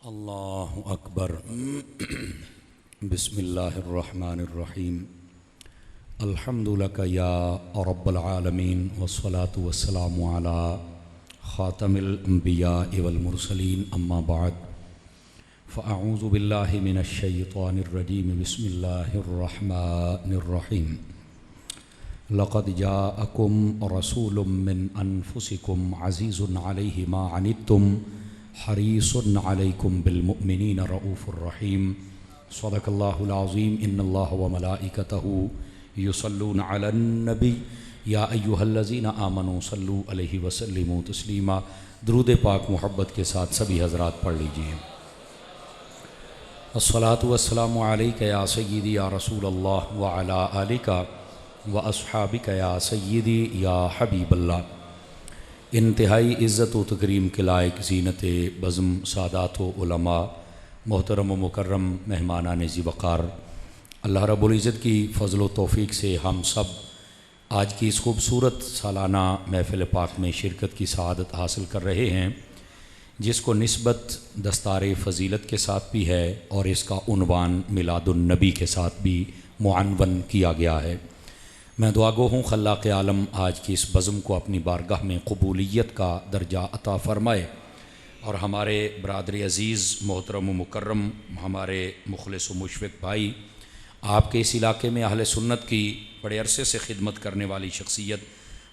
اللہ اکبر بسم اللہ الرحمن الرحیم الحمد لک یا رب العالمین والصلاة والسلام علی خاتم الانبیاء والمرسلین اما بعد فاعوذ باللہ من الشیطان الرجیم بسم اللہ الرحمن الرحیم لقد جاءکم رسول من انفسکم عزیز علیہ ما عنتم حریص علیکم بالمؤمنین رؤوف الرحیم صدق اللہ العظیم ان اللہ وملائکتہ یصلون علی النبی یا ایہا الذین آمنوا صلوا علیہ وسلموا تسلیما۔ درود پاک محبت کے ساتھ سبھی حضرات پڑھ لیجئے۔ الصلاۃ والسلام علیک یا سیدی یا رسول اللہ وعلی آلک واصحابک یا سیدی یا حبیب اللہ۔ انتہائی عزت و تکریم کے لائق زینت بزم سادات و علماء، محترم و مکرم مہمانان ذی وقار، اللہ رب العزت کی فضل و توفیق سے ہم سب آج کی اس خوبصورت سالانہ محفل پاک میں شرکت کی سعادت حاصل کر رہے ہیں، جس کو نسبت دستار فضیلت کے ساتھ بھی ہے اور اس کا عنوان میلاد النبی کے ساتھ بھی معنون کیا گیا ہے۔ میں دعا گو ہوں خلاق عالم آج کی اس بزم کو اپنی بارگاہ میں قبولیت کا درجہ عطا فرمائے، اور ہمارے برادر عزیز محترم و مکرم، ہمارے مخلص و مشفق بھائی، آپ کے اس علاقے میں اہل سنت کی بڑے عرصے سے خدمت کرنے والی شخصیت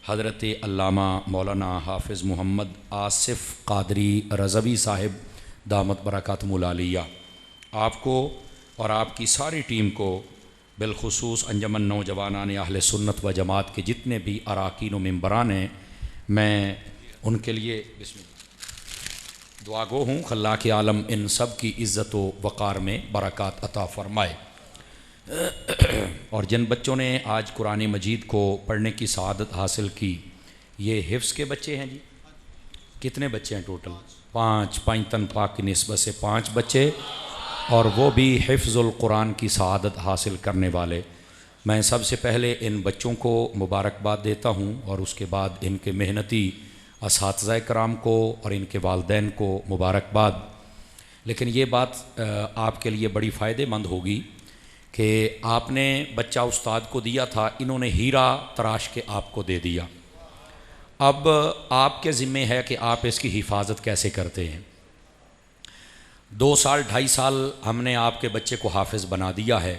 حضرت علامہ مولانا حافظ محمد آصف قادری رضوی صاحب دامت برکاتہم العالیہ، آپ کو اور آپ کی ساری ٹیم کو، بالخصوص انجمن نوجوانان اہل سنت و جماعت کے جتنے بھی اراکین و ممبران ہیں، میں ان کے لیے بسم اللہ دعا گو ہوں خلاق عالم ان سب کی عزت و وقار میں برکات عطا فرمائے۔ اور جن بچوں نے آج قرآن مجید کو پڑھنے کی سعادت حاصل کی، یہ حفظ کے بچے ہیں جی؟ کتنے بچے ہیں ٹوٹل؟ 5 پنجتن پاک کی نسبت سے 5 بچے، اور وہ بھی حفظ القرآن کی سعادت حاصل کرنے والے۔ میں سب سے پہلے ان بچوں کو مبارکباد دیتا ہوں، اور اس کے بعد ان کے محنتی اساتذہ کرام کو اور ان کے والدین کو مبارکباد۔ لیکن یہ بات آپ کے لیے بڑی فائدہ مند ہوگی کہ آپ نے بچہ استاد کو دیا تھا، انہوں نے ہیرا تراش کے آپ کو دے دیا۔ اب آپ کے ذمہ ہے کہ آپ اس کی حفاظت کیسے کرتے ہیں۔ 2 سال 2.5 سال ہم نے آپ کے بچے کو حافظ بنا دیا ہے،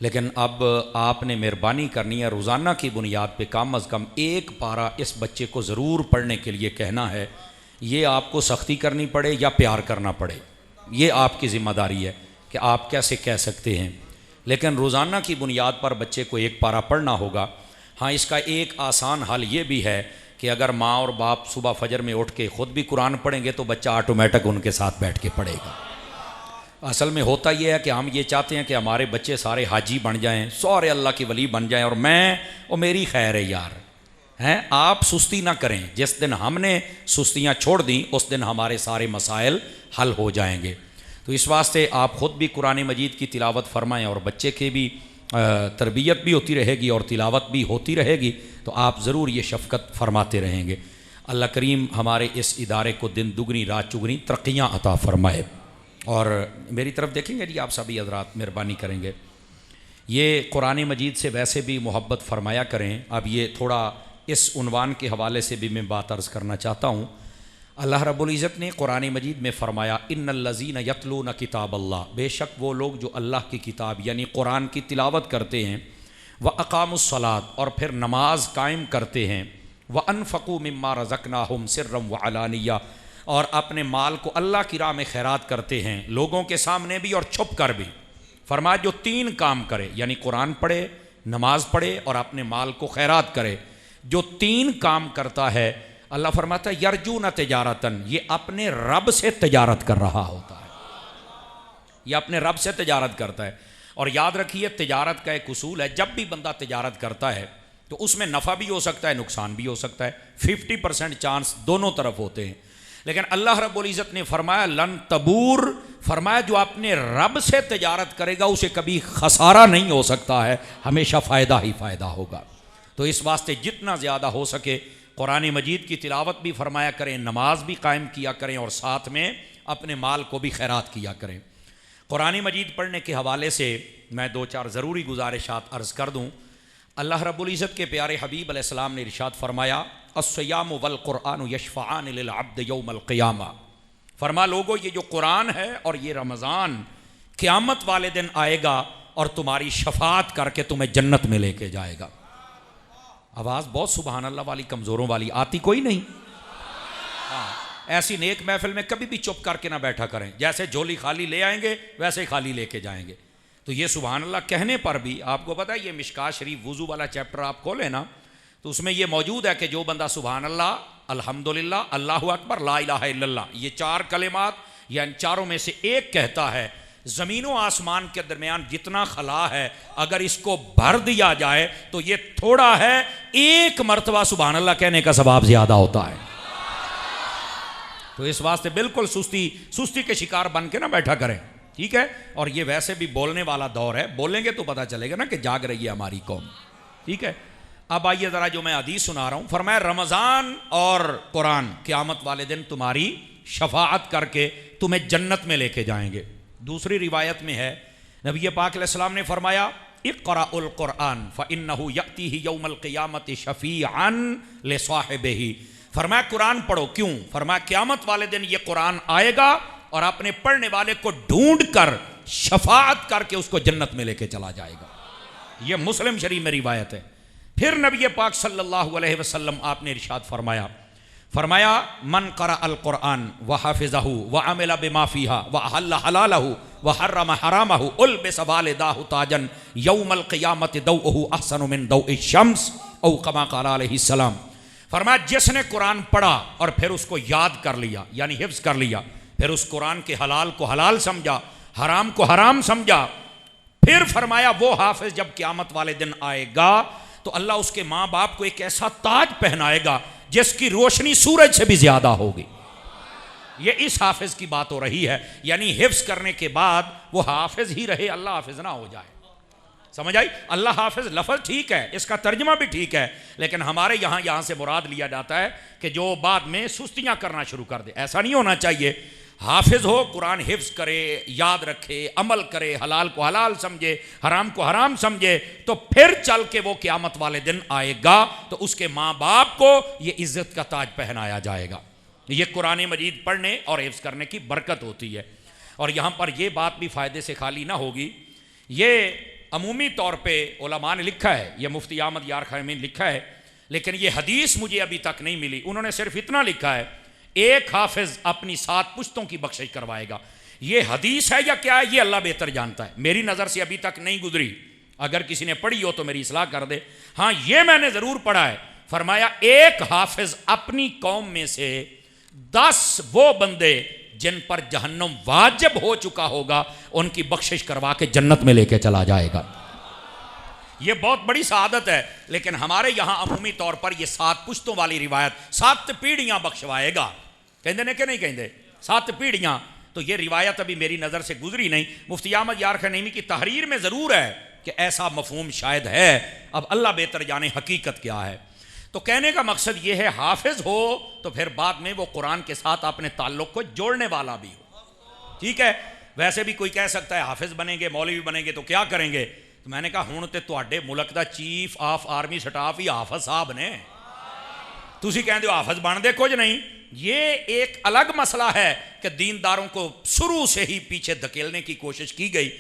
لیکن اب آپ نے مہربانی کرنی ہے، روزانہ کی بنیاد پہ کم از کم 1 پارہ اس بچے کو ضرور پڑھنے کے لیے کہنا ہے۔ یہ آپ کو سختی کرنی پڑے یا پیار کرنا پڑے، یہ آپ کی ذمہ داری ہے کہ آپ کیسے کہہ سکتے ہیں، لیکن روزانہ کی بنیاد پر بچے کو 1 پارہ پڑھنا ہوگا۔ ہاں، اس کا ایک آسان حل یہ بھی ہے کہ اگر ماں اور باپ صبح فجر میں اٹھ کے خود بھی قرآن پڑھیں گے تو بچہ آٹومیٹک ان کے ساتھ بیٹھ کے پڑھے گا۔ اصل میں ہوتا یہ ہے کہ ہم یہ چاہتے ہیں کہ ہمارے بچے سارے حاجی بن جائیں، سارے اللہ کے ولی بن جائیں، اور میری خیر ہے یار، ہیں آپ سستی نہ کریں۔ جس دن ہم نے سستیاں چھوڑ دیں اس دن ہمارے سارے مسائل حل ہو جائیں گے۔ تو اس واسطے آپ خود بھی قرآن مجید کی تلاوت فرمائیں، اور بچے کے بھی تربیت بھی ہوتی رہے گی اور تلاوت بھی ہوتی رہے گی، تو آپ ضرور یہ شفقت فرماتے رہیں گے۔ اللہ کریم ہمارے اس ادارے کو دن دگنی رات چگنی ترقیاں عطا فرمائے۔ اور میری طرف دیکھیں گے جی، آپ سبھی حضرات مہربانی کریں گے، یہ قرآن مجید سے ویسے بھی محبت فرمایا کریں۔ اب یہ تھوڑا اس عنوان کے حوالے سے بھی میں بات عرض کرنا چاہتا ہوں۔ اللہ رب العزت نے قرآن مجید میں فرمایا، ان الذین یتلون کتاب اللہ، بے شک وہ لوگ جو اللہ کی کتاب یعنی قرآن کی تلاوت کرتے ہیں، وَأَقَامُوا الصَّلَاةَ اور پھر نماز قائم کرتے ہیں، وَأَنفَقُوا مِمَّا رَزَقْنَاهُمْ سِرًّا وَعَلَانِيَّةً اور اپنے مال کو اللہ کی راہ میں خیرات کرتے ہیں، لوگوں کے سامنے بھی اور چھپ کر بھی۔ فرمایا جو 3 کام کرے، یعنی قرآن پڑھے، نماز پڑھے اور اپنے مال کو خیرات کرے، جو 3 کام کرتا ہے، اللہ فرماتا ہے یرجون تجارتاً، یہ اپنے رب سے تجارت کر رہا ہوتا ہے، یہ اپنے رب سے تجارت کرتا ہے۔ اور یاد رکھیے تجارت کا ایک اصول ہے، جب بھی بندہ تجارت کرتا ہے تو اس میں نفع بھی ہو سکتا ہے، نقصان بھی ہو سکتا ہے، 50% چانس دونوں طرف ہوتے ہیں۔ لیکن اللہ رب العزت نے فرمایا لن تبور، فرمایا جو اپنے رب سے تجارت کرے گا اسے کبھی خسارہ نہیں ہو سکتا ہے، ہمیشہ فائدہ ہی فائدہ ہوگا۔ تو اس واسطے جتنا زیادہ ہو سکے قرآن مجید کی تلاوت بھی فرمایا کریں، نماز بھی قائم کیا کریں، اور ساتھ میں اپنے مال کو بھی خیرات کیا کریں۔ قرآن مجید پڑھنے کے حوالے سے میں 2-4 ضروری گزارشات عرض کر دوں۔ اللہ رب العزت کے پیارے حبیب علیہ السلام نے ارشاد فرمایا الصیام والقرآن یشفعان للعبد یوم القیامہ، فرما لوگو یہ جو قرآن ہے اور یہ رمضان قیامت والے دن آئے گا اور تمہاری شفاعت کر کے تمہیں جنت میں لے کے جائے گا۔ آواز بہت سبحان اللہ والی کمزوروں والی آتی کوئی نہیں؟ ایسی نیک محفل میں کبھی بھی چپ کر کے نہ بیٹھا کریں، جیسے جھولی خالی لے آئیں گے ویسے ہی خالی لے کے جائیں گے۔ تو یہ سبحان اللہ کہنے پر بھی آپ کو پتہ ہے یہ مشکات شریف وضو والا چیپٹر آپ کھولیں نا تو اس میں یہ موجود ہے کہ جو بندہ سبحان اللہ، الحمدللہ، اللہ اکبر، لا الہ الا اللہ، یہ 4 کلمات یا ان چاروں میں سے ایک کہتا ہے، زمین و آسمان کے درمیان جتنا خلا ہے اگر اس کو بھر دیا جائے تو یہ تھوڑا ہے، ایک مرتبہ سبحان اللہ کہنے کا ثواب زیادہ ہوتا ہے۔ تو اس واسطے بالکل سستی کے شکار بن کے نہ بیٹھا کریں، ٹھیک ہے؟ اور یہ ویسے بھی بولنے والا دور ہے، بولیں گے تو پتہ چلے گا نا کہ جاگ رہی ہے ہماری قوم، ٹھیک ہے؟ اب آئیے ذرا جو میں حدیث سنا رہا ہوں، فرمایا رمضان اور قرآن قیامت والے دن تمہاری شفاعت کر کے تمہیں جنت میں لے کے جائیں گے۔ دوسری روایت میں ہے نبی پاک علیہ السلام نے فرمایا اقرأ القرآن فإنہ یأتیہ یوم القیامت شفیعا لصاحبہ، فرمایا قرآن پڑھو، کیوں؟ فرمایا قیامت والے دن یہ قرآن آئے گا اور اپنے پڑھنے والے کو ڈھونڈ کر شفاعت کر کے اس کو جنت میں لے کے چلا جائے گا۔ یہ مسلم شریف میں روایت ہے۔ پھر نبی پاک صلی اللہ علیہ وسلم آپ نے ارشاد فرمایا من قرأ القرآن وحفظہ وعمل بما فیہا وحل حلالہ وحرم حرامہ البس والداہ تاجا یوم القیامت ضوءہ احسن من ضوء الشمس او کما قال علیہ السلام، فرمایا جس نے قرآن پڑھا اور پھر اس کو یاد کر لیا یعنی حفظ کر لیا، پھر اس قرآن کے حلال کو حلال سمجھا، حرام کو حرام سمجھا، پھر فرمایا وہ حافظ جب قیامت والے دن آئے گا تو اللہ اس کے ماں باپ کو ایک ایسا تاج پہنائے گا جس کی روشنی سورج سے بھی زیادہ ہوگی۔ یہ اس حافظ کی بات ہو رہی ہے، یعنی حفظ کرنے کے بعد وہ حافظ ہی رہے، اللہ حافظ نہ ہو جائے۔ سمجھ آئی؟ اللہ حافظ لفظ ٹھیک ہے، اس کا ترجمہ بھی ٹھیک ہے، لیکن ہمارے یہاں سے مراد لیا جاتا ہے کہ جو بعد میں سستیاں کرنا شروع کر دے، ایسا نہیں ہونا چاہیے۔ حافظ ہو، قرآن حفظ کرے، یاد رکھے، عمل کرے، حلال کو حلال سمجھے، حرام کو حرام سمجھے، تو پھر چل کے وہ قیامت والے دن آئے گا تو اس کے ماں باپ کو یہ عزت کا تاج پہنایا جائے گا۔ یہ قرآن مجید پڑھنے اور حفظ کرنے کی برکت ہوتی ہے۔ اور یہاں پر یہ بات بھی فائدے سے خالی نہ ہوگی، یہ عمومی طور پہ علماء نے لکھا ہے، یہ مفتی احمد یار خیمی نے لکھا ہے، لیکن یہ حدیث مجھے ابھی تک نہیں ملی۔ انہوں نے صرف اتنا لکھا ہے ایک حافظ اپنی 7 پشتوں کی بخشش کروائے گا۔ یہ حدیث ہے یا کیا ہے یہ اللہ بہتر جانتا ہے، میری نظر سے ابھی تک نہیں گزری، اگر کسی نے پڑھی ہو تو میری اصلاح کر دے۔ ہاں یہ میں نے ضرور پڑھا ہے، فرمایا ایک حافظ اپنی قوم میں سے 10 وہ بندے جن پر جہنم واجب ہو چکا ہوگا ان کی بخشش کروا کے جنت میں لے کے چلا جائے گا۔ یہ بہت بڑی سعادت ہے، لیکن ہمارے یہاں عمومی طور پر یہ 7 پشتوں والی روایت 7 پیڑھیاں بخشوائے گا، کہندے نے کہ نہیں کہندے 7 پیڑھیاں، تو یہ روایت ابھی میری نظر سے گزری نہیں۔ مفتی احمد یار خنیمی کی تحریر میں ضرور ہے کہ ایسا مفہوم شاید ہے، اب اللہ بہتر جانے حقیقت کیا ہے۔ تو کہنے کا مقصد یہ ہے حافظ ہو تو پھر بعد میں وہ قرآن کے ساتھ اپنے تعلق کو جوڑنے والا بھی ہو، ٹھیک ہے؟ ویسے بھی کوئی کہہ سکتا ہے حافظ بنیں گے، مولوی بنیں گے تو کیا کریں گے؟ تو میں نے کہا ہوں تے تواڈے ملک دا چیف آف آرمی سٹاف ہی حافظ صاحب نے، تسی کہندے ہو حافظ بن دے کچھ نہیں۔ یہ ایک الگ مسئلہ ہے کہ دینداروں کو شروع سے ہی پیچھے دھکیلنے کی کوشش کی گئی۔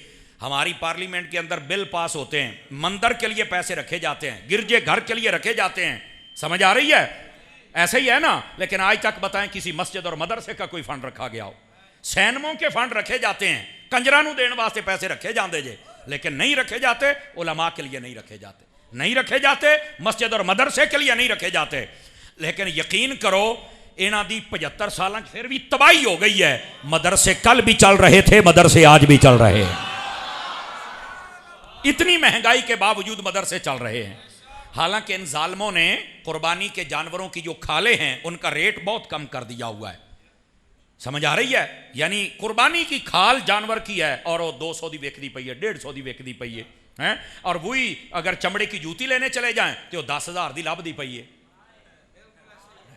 ہماری پارلیمنٹ کے اندر بل پاس ہوتے ہیں، مندر کے لیے پیسے رکھے جاتے ہیں، گرجے گھر کے لیے رکھے جاتے ہیں، سمجھ آ رہی ہے؟ ایسے ہی ہے نا، لیکن آج تک بتائیں کسی مسجد اور مدرسے کا کوئی فنڈ رکھا گیا ہو؟ سینموں کے فنڈ رکھے جاتے ہیں، کنجرانوں دین واسطے پیسے رکھے جاندے جے، لیکن نہیں رکھے جاتے علماء کے لیے، نہیں رکھے جاتے، نہیں رکھے جاتے مسجد اور مدرسے کے لیے، نہیں رکھے جاتے۔ لیکن یقین کرو انہاں دی 75 سالاں پھر بھی تباہی ہو گئی ہے، مدرسے کل بھی چل رہے تھے، مدرسے آج بھی چل رہے ہیں، اتنی مہنگائی کے باوجود مدرسے چل رہے ہیں۔ حالانکہ ان ظالموں نے قربانی کے جانوروں کی جو کھالیں ہیں ان کا ریٹ بہت کم کر دیا ہوا ہے، سمجھ آ رہی ہے؟ یعنی قربانی کی کھال جانور کی ہے اور وہ 200 دی ویکدی پئی ہے، 150 دی ویکدی پئی ہے، اور وہی اگر چمڑے کی جوتی لینے چلے جائیں تو 10,000 دی لب دی پئی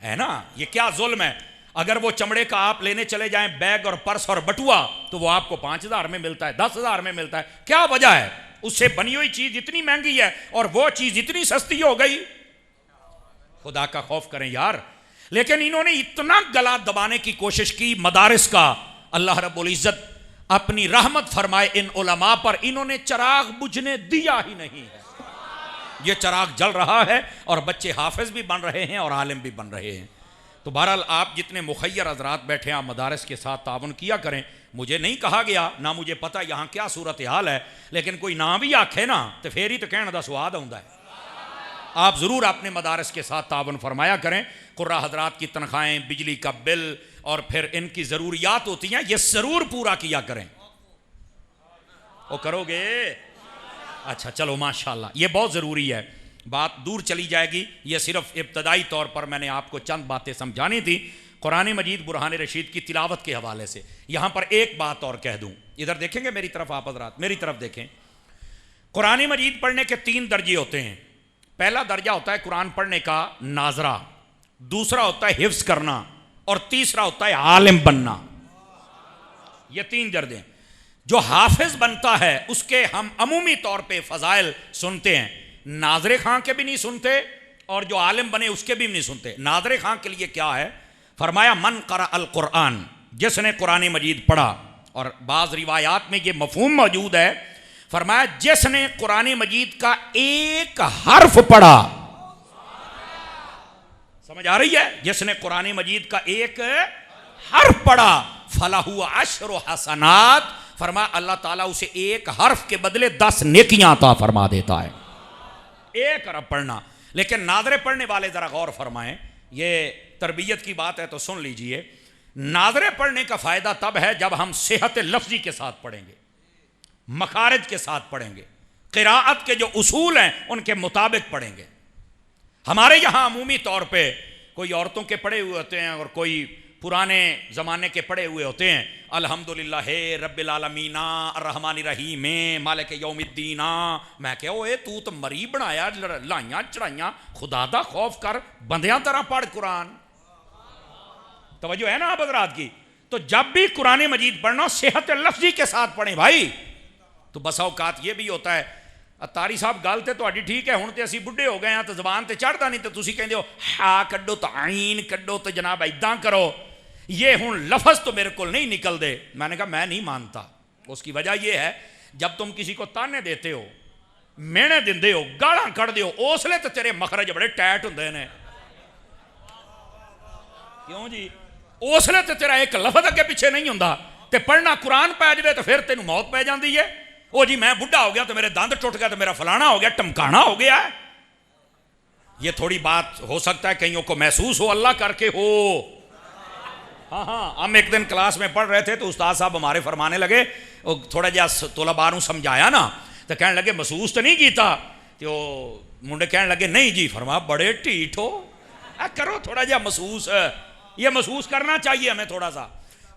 ہے نا۔ یہ کیا ظلم ہے؟ اگر وہ چمڑے کا آپ لینے چلے جائیں بیگ اور پرس اور بٹوا تو وہ آپ کو 5,000 میں ملتا ہے، 10,000 میں ملتا ہے. کیا وجہ ہے؟ اس سے بنی ہوئی چیز اتنی مہنگی ہے اور وہ چیز اتنی سستی ہو گئی. خدا کا خوف کریں یار. لیکن انہوں نے اتنا گلا دبانے کی کوشش کی مدارس کا. اللہ رب العزت اپنی رحمت فرمائے ان علماء پر، انہوں نے چراغ بجھنے دیا ہی نہیں ہے. یہ چراغ جل رہا ہے اور بچے حافظ بھی بن رہے ہیں اور عالم بھی بن رہے ہیں. تو بہرحال آپ جتنے مخیر حضرات بیٹھے ہیں آپ مدارس کے ساتھ تعاون کیا کریں. مجھے نہیں کہا گیا، نہ مجھے پتہ یہاں کیا صورتحال ہے، لیکن کوئی نہ بھی آکھے نا تو پھر ہی تو کہنے دا سواد آتا ہے. آپ ضرور اپنے مدارس کے ساتھ تعاون فرمایا کریں. قرہ حضرات کی تنخواہیں، بجلی کا بل اور پھر ان کی ضروریات ہوتی ہیں، یہ ضرور پورا کیا کریں. وہ کرو گے؟ اچھا چلو ماشاءاللہ، یہ بہت ضروری ہے. بات دور چلی جائے گی، یہ صرف ابتدائی طور پر میں نے آپ کو چند باتیں سمجھانی تھی قرآن مجید برہان رشید کی تلاوت کے حوالے سے. یہاں پر ایک بات اور کہہ دوں، ادھر دیکھیں گے میری طرف آپ حضرات، میری طرف دیکھیں. قرآن مجید پڑھنے کے 3 درجے ہوتے ہیں. پہلا درجہ ہوتا ہے قرآن پڑھنے کا ناظرہ، دوسرا ہوتا ہے حفظ کرنا، اور تیسرا ہوتا ہے عالم بننا. یہ 3 درجے. جو حافظ بنتا ہے اس کے ہم عمومی طور پہ فضائل سنتے ہیں، ناظر خان کے بھی نہیں سنتے اور جو عالم بنے اس کے بھی نہیں سنتے. ناظر خان کے لیے کیا ہے؟ فرمایا من قرأ القرآن، جس نے قرآن مجید پڑھا. اور بعض روایات میں یہ مفہوم موجود ہے، فرمایا جس نے قرآن مجید کا ایک حرف پڑھا. سمجھ آ رہی ہے؟ جس نے قرآن مجید کا ایک حرف پڑھا فَلَهُ عَشْرُ حَسَنَاتٍ، فرمایا اللہ تعالیٰ اسے ایک حرف کے بدلے 10 نیکیاں عطا فرما دیتا ہے. ایک حرف پڑھنا. لیکن ناظرے پڑھنے والے ذرا غور فرمائیں، یہ تربیت کی بات ہے تو سن لیجئے. ناظرے پڑھنے کا فائدہ تب ہے جب ہم صحت لفظی کے ساتھ پڑھیں گے، مخارج کے ساتھ پڑھیں گے، قراءت کے جو اصول ہیں ان کے مطابق پڑھیں گے. ہمارے یہاں عمومی طور پہ کوئی عورتوں کے پڑھے ہوئے ہوتے ہیں اور کوئی پرانے زمانے کے پڑھے ہوئے ہوتے ہیں. الحمدللہ رب العالمین الرحمن الرحیم مالک یوم الدین. میں کہ اوے تو مری بنایا، لائیاں چڑھائیاں، خدا دا خوف کر، بندیاں طرح پڑھ قرآن. توجہ ہے نا آپ حضرات کی؟ تو جب بھی قرآن مجید پڑھنا صحت لفظی کے ساتھ پڑھیں بھائی. تو بسا اوقات یہ بھی ہوتا ہے، اتاری صاحب گل تے تہاڈی ٹھیک ہے، ہن تے اسی بڈھے ہو گئے ہیں تو زبان تے چڑھدا نہیں، تے تسی کہندے ہو ہا کڈو تو عین کڈو تو جناب ایداں کرو. یہ ہن لفظ تو میرے کو نہیں نکل دے. میں نے کہا میں نہیں مانتا. اس کی وجہ یہ ہے جب تم کسی کو تانے دیتے ہو، مینے دیندے ہو، گالاں کڈدے ہو، اس لیے تو تیرے مخرج بڑے ٹائٹ ہوندے نے. کیوں جی؟ اس لیے تو تیرا ایک لفظ اگے پیچھے نہیں ہوندا. تے پڑھنا قرآن پے جائے تو پھر تینوں موت پہ جاندی ہے. او جی میں بڈھا ہو گیا تو میرے دند ٹوٹ گیا تو میرا فلانا ہو گیا، ٹمکانا ہو گیا ہے. یہ تھوڑی بات ہو سکتا ہے کئیوں کو محسوس ہو، اللہ کر کے ہو. ہاں ہم ایک دن کلاس میں پڑھ رہے تھے تو استاد صاحب ہمارے فرمانے لگے، تھوڑا جہا طلباء نوں سمجھایا نا تو کہنے لگے محسوس تو نہیں کیتا؟ تو منڈے کہنے لگے نہیں جی. فرمایا بڑے ٹھیٹ ہو، کرو تھوڑا جہا محسوس. یہ محسوس کرنا چاہیے ہمیں تھوڑا سا.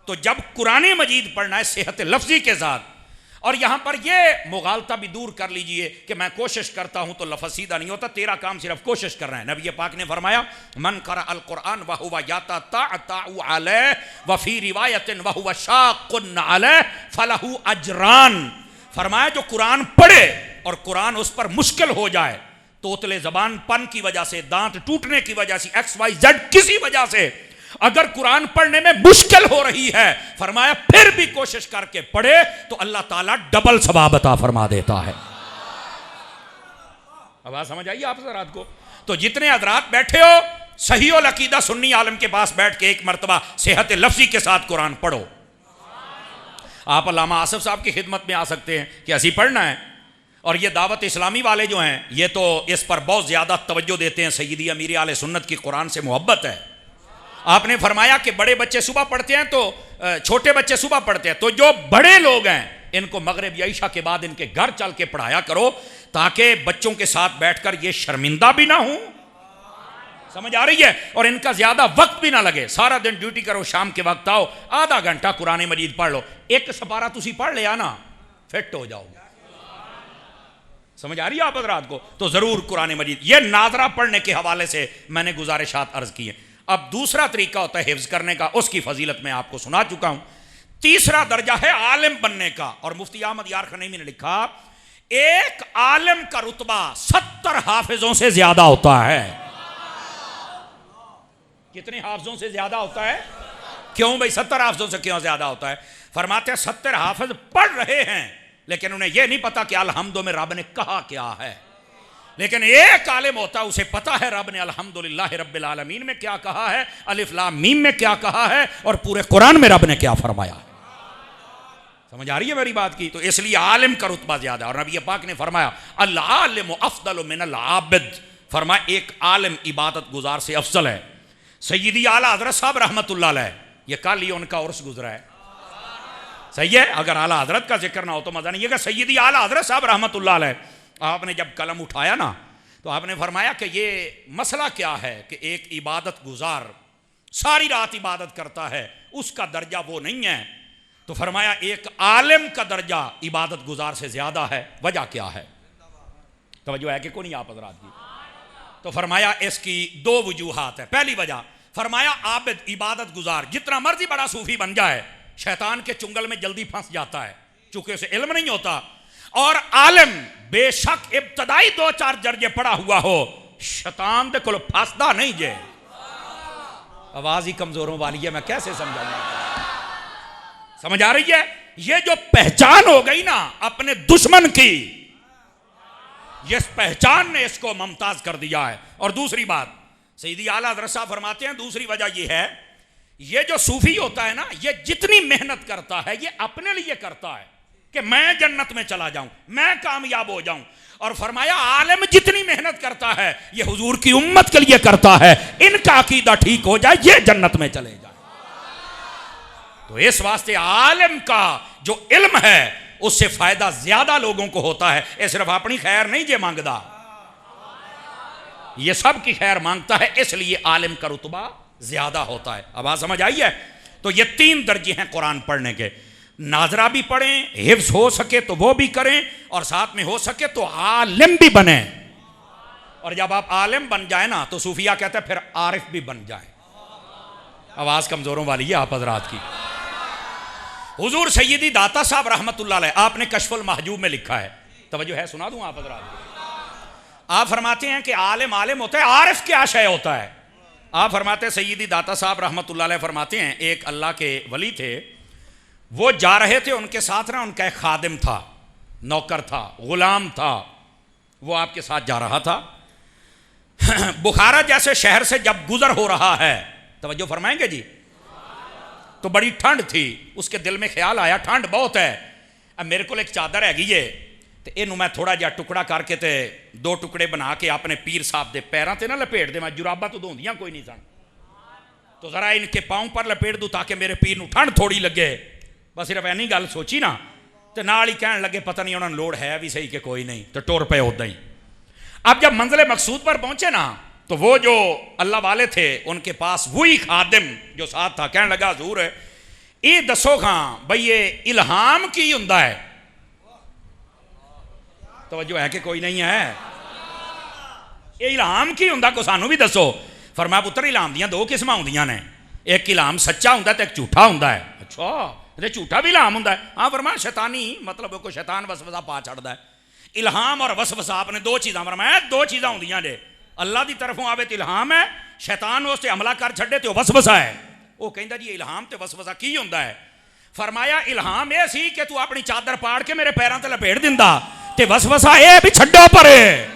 تو جب قرآن مجید پڑھنا ہے صحت لفظی کے ساتھ، اور یہاں پر یہ مغالطہ بھی دور کر لیجئے کہ میں کوشش کرتا ہوں تو لفظ سیدھا نہیں ہوتا. تیرا کام صرف کوشش کر رہا ہے. نبی پاک نے فرمایا من قرأ القرآن وہو یتتعتع علیہ وفی روایت وہو شاق علیہ فلہ اجران. فرمایا جو قرآن پڑھے اور قرآن اس پر مشکل ہو جائے، توتلے زبان پن کی وجہ سے، دانت ٹوٹنے کی وجہ سے، XYZ کسی وجہ سے اگر قرآن پڑھنے میں مشکل ہو رہی ہے، فرمایا پھر بھی کوشش کر کے پڑھے تو اللہ تعالیٰ ڈبل ثواب عطا فرما دیتا ہے. آواز سمجھ آئیے آپ حضرات کو؟ تو جتنے حضرات بیٹھے ہو، صحیح العقیدہ سنی عالم کے پاس بیٹھ کے ایک مرتبہ صحت لفظی کے ساتھ قرآن پڑھو. آپ علامہ آصف صاحب کی خدمت میں آ سکتے ہیں کہ اسی پڑھنا ہے. اور یہ دعوت اسلامی والے جو ہیں یہ تو اس پر بہت زیادہ توجہ دیتے ہیں. سیدی امیر اہل سنت کی قرآن سے محبت ہے. آپ نے فرمایا کہ بڑے بچے صبح پڑھتے ہیں تو چھوٹے بچے صبح پڑھتے ہیں، تو جو بڑے لوگ ہیں ان کو مغرب یا عشاء کے بعد ان کے گھر چل کے پڑھایا کرو تاکہ بچوں کے ساتھ بیٹھ کر یہ شرمندہ بھی نہ ہوں. سمجھ آ رہی ہے؟ اور ان کا زیادہ وقت بھی نہ لگے. سارا دن ڈیوٹی کرو، شام کے وقت آؤ، آدھا گھنٹہ قرآن مجید پڑھ لو. ایک سپارہ تسی پڑھ لیا نا، فٹ ہو جاؤ. سمجھ آ رہی ہے آپ حضرات کو؟ تو ضرور قرآن مجید. یہ ناظرہ پڑھنے کے حوالے سے میں نے گزارشات عرض کی ہیں. اب دوسرا طریقہ ہوتا ہے حفظ کرنے کا، اس کی فضیلت میں آپ کو سنا چکا ہوں. تیسرا درجہ ہے عالم بننے کا، اور مفتی احمد یار خنیمی نے لکھا ایک عالم کا رتبہ 70 حافظوں سے زیادہ ہوتا ہے. کتنے حافظوں سے زیادہ ہوتا ہے؟ کیوں بھائی 70 حافظوں سے کیوں زیادہ ہوتا ہے؟ فرماتے ہیں 70 حافظ پڑھ رہے ہیں لیکن انہیں یہ نہیں پتا کہ الحمد میں رب نے کہا کیا ہے، لیکن ایک عالم ہوتا ہے اسے پتا ہے رب نے الحمدللہ رب العالمین میں کیا کہا ہے، الف لام میم میں کیا کہا ہے، اور پورے قرآن میں رب نے کیا فرمایا ہے. سمجھ آ رہی ہے میری بات کی؟ تو اس لیے عالم کا رتبہ زیادہ. اور نبی پاک نے فرمایا العالم افضل من العابد، فرمایا ایک عالم عبادت گزار سے افضل ہے. سیدی اعلیٰ حضرت صاحب رحمۃ اللہ علیہ، یہ کل ہی ان کا عرس گزرا ہے، صحیح ہے؟ اگر اعلیٰ حضرت کا ذکر نہ ہو تو مزہ نہیں. یہ کہ سیدی اعلیٰ حضرت صاحب رحمۃ اللہ علیہ، آپ نے جب قلم اٹھایا نا تو آپ نے فرمایا کہ یہ مسئلہ کیا ہے کہ ایک عبادت گزار ساری رات عبادت کرتا ہے، اس کا درجہ وہ نہیں ہے. تو فرمایا ایک عالم کا درجہ عبادت گزار سے زیادہ ہے. وجہ کیا ہے؟ توجہ ہے کہ کوئی نہیں آپ حضرات کی؟ تو فرمایا اس کی 2 وجوہات ہے. پہلی وجہ فرمایا عابد عبادت گزار جتنا مرضی بڑا صوفی بن جائے شیطان کے چنگل میں جلدی پھنس جاتا ہے چونکہ اسے علم نہیں ہوتا. اور عالم بے شک ابتدائی 2-4 درجے پڑا ہوا ہو شیطان دے کول پھسدا نہیں جے. آواز ہی کمزوروں والی ہے، میں کیسے سمجھاؤں گا؟ سمجھ آ رہی ہے؟ یہ جو پہچان ہو گئی نا اپنے دشمن کی، یہ پہچان نے اس کو ممتاز کر دیا ہے. اور دوسری بات سیدی اعلیٰ حضرت صاحب فرماتے ہیں دوسری وجہ یہ ہے، یہ جو صوفی ہوتا ہے نا یہ جتنی محنت کرتا ہے یہ اپنے لیے کرتا ہے کہ میں جنت میں چلا جاؤں، میں کامیاب ہو جاؤں. اور فرمایا عالم جتنی محنت کرتا ہے یہ حضور کی امت کے لیے کرتا ہے، ان کا عقیدہ ٹھیک ہو جائے یہ جنت میں چلے جائے. تو اس واسطے عالم کا جو علم ہے اس سے فائدہ زیادہ لوگوں کو ہوتا ہے. یہ صرف اپنی خیر نہیں جے مانگدا، یہ سب کی خیر مانگتا ہے، اس لیے عالم کا رتبہ زیادہ ہوتا ہے. اب آپ سمجھ آئی ہے؟ تو یہ 3 درجے ہیں قرآن پڑھنے کے. ناظرہ بھی پڑھیں، حفظ ہو سکے تو وہ بھی کریں، اور ساتھ میں ہو سکے تو عالم بھی بنیں. اور جب آپ عالم بن جائیں نا تو صوفیہ کہتے ہیں پھر عارف بھی بن جائیں. آواز کمزوروں والی ہے آپ حضرات کی. حضور سیدی داتا صاحب رحمت اللہ علیہ آپ نے کشف المحجوب میں لکھا ہے، توجہ ہے سنا دوں آپ حضرات کو. آپ فرماتے ہیں کہ عالم عالم ہوتا ہے، عارف کیا شے ہوتا ہے؟ آپ فرماتے ہیں سیدی داتا صاحب رحمت اللہ علیہ فرماتے ہیں ایک اللہ کے ولی تھے، وہ جا رہے تھے، ان کے ساتھ نا ان کا ایک خادم تھا، نوکر تھا، غلام تھا، وہ آپ کے ساتھ جا رہا تھا. بخارا جیسے شہر سے جب گزر ہو رہا ہے، توجہ فرمائیں گے جی، تو بڑی ٹھنڈ تھی. اس کے دل میں خیال آیا ٹھنڈ بہت ہے، اب میرے کو ایک چادر ہے گی تو یہ میں تھوڑا جہا ٹکڑا کر کے تے 2 ٹکڑے بنا کے اپنے پیر صاحب دے پیراں تے نہ لپیٹ دے. میں جراباں تو دھوندیاں کوئی نہیں سن، تو ذرا ان کے پاؤں پر لپیٹ دوں تاکہ میرے پیر نو ٹھنڈ تھوڑی لگے. بس صرف اینی گل سوچی نا تو نال ہی کہن لگے پتہ نہیں انہوں نے لوڑ ہے بھی صحیح کہ کوئی نہیں، تو ٹور پہ ہوتا ہی. اب جب منزل مقصود پر پہنچے نا تو وہ جو اللہ والے تھے ان کے پاس وہی خادم جو ساتھ تھا کہنے لگا حضور یہ دسو خاں بھئی یہ الہام کی ہوندا ہے؟ توجہ ہے کہ کوئی نہیں ہے؟ یہ الہام کی ہوندا کو سانو بھی دسو. فرمایا پتر الہام دیاں 2 قسماں ہوندیاں نے، ایک الہام سچا ہوندا تے ایک جھوٹا ہوندا ہے. اچھا تے جھوٹا بھی الہام ہوندا ہے؟ ہاں فرمایا شیطانی، مطلب کوئی شیطان وسوسہ پا چھڑدا ہے. الہام اور وسوسہ آپ نے 2 چیزاں فرمایا 2 چیزاں ہوندیاں نے، اللہ دی طرفوں آوے تے الہام ہے، شیطان اس تے حملہ کر چھڑے تے وسوسہ ہے. وہ کہندا جی الہام تے وسوسہ کی ہوندا ہے؟ فرمایا الہام یہ سی کہ تو اپنی چادر پاڑ کے میرے پیراں تے لپیٹ دیندا، تے وسوسہ اے بھی چھڈو پرے.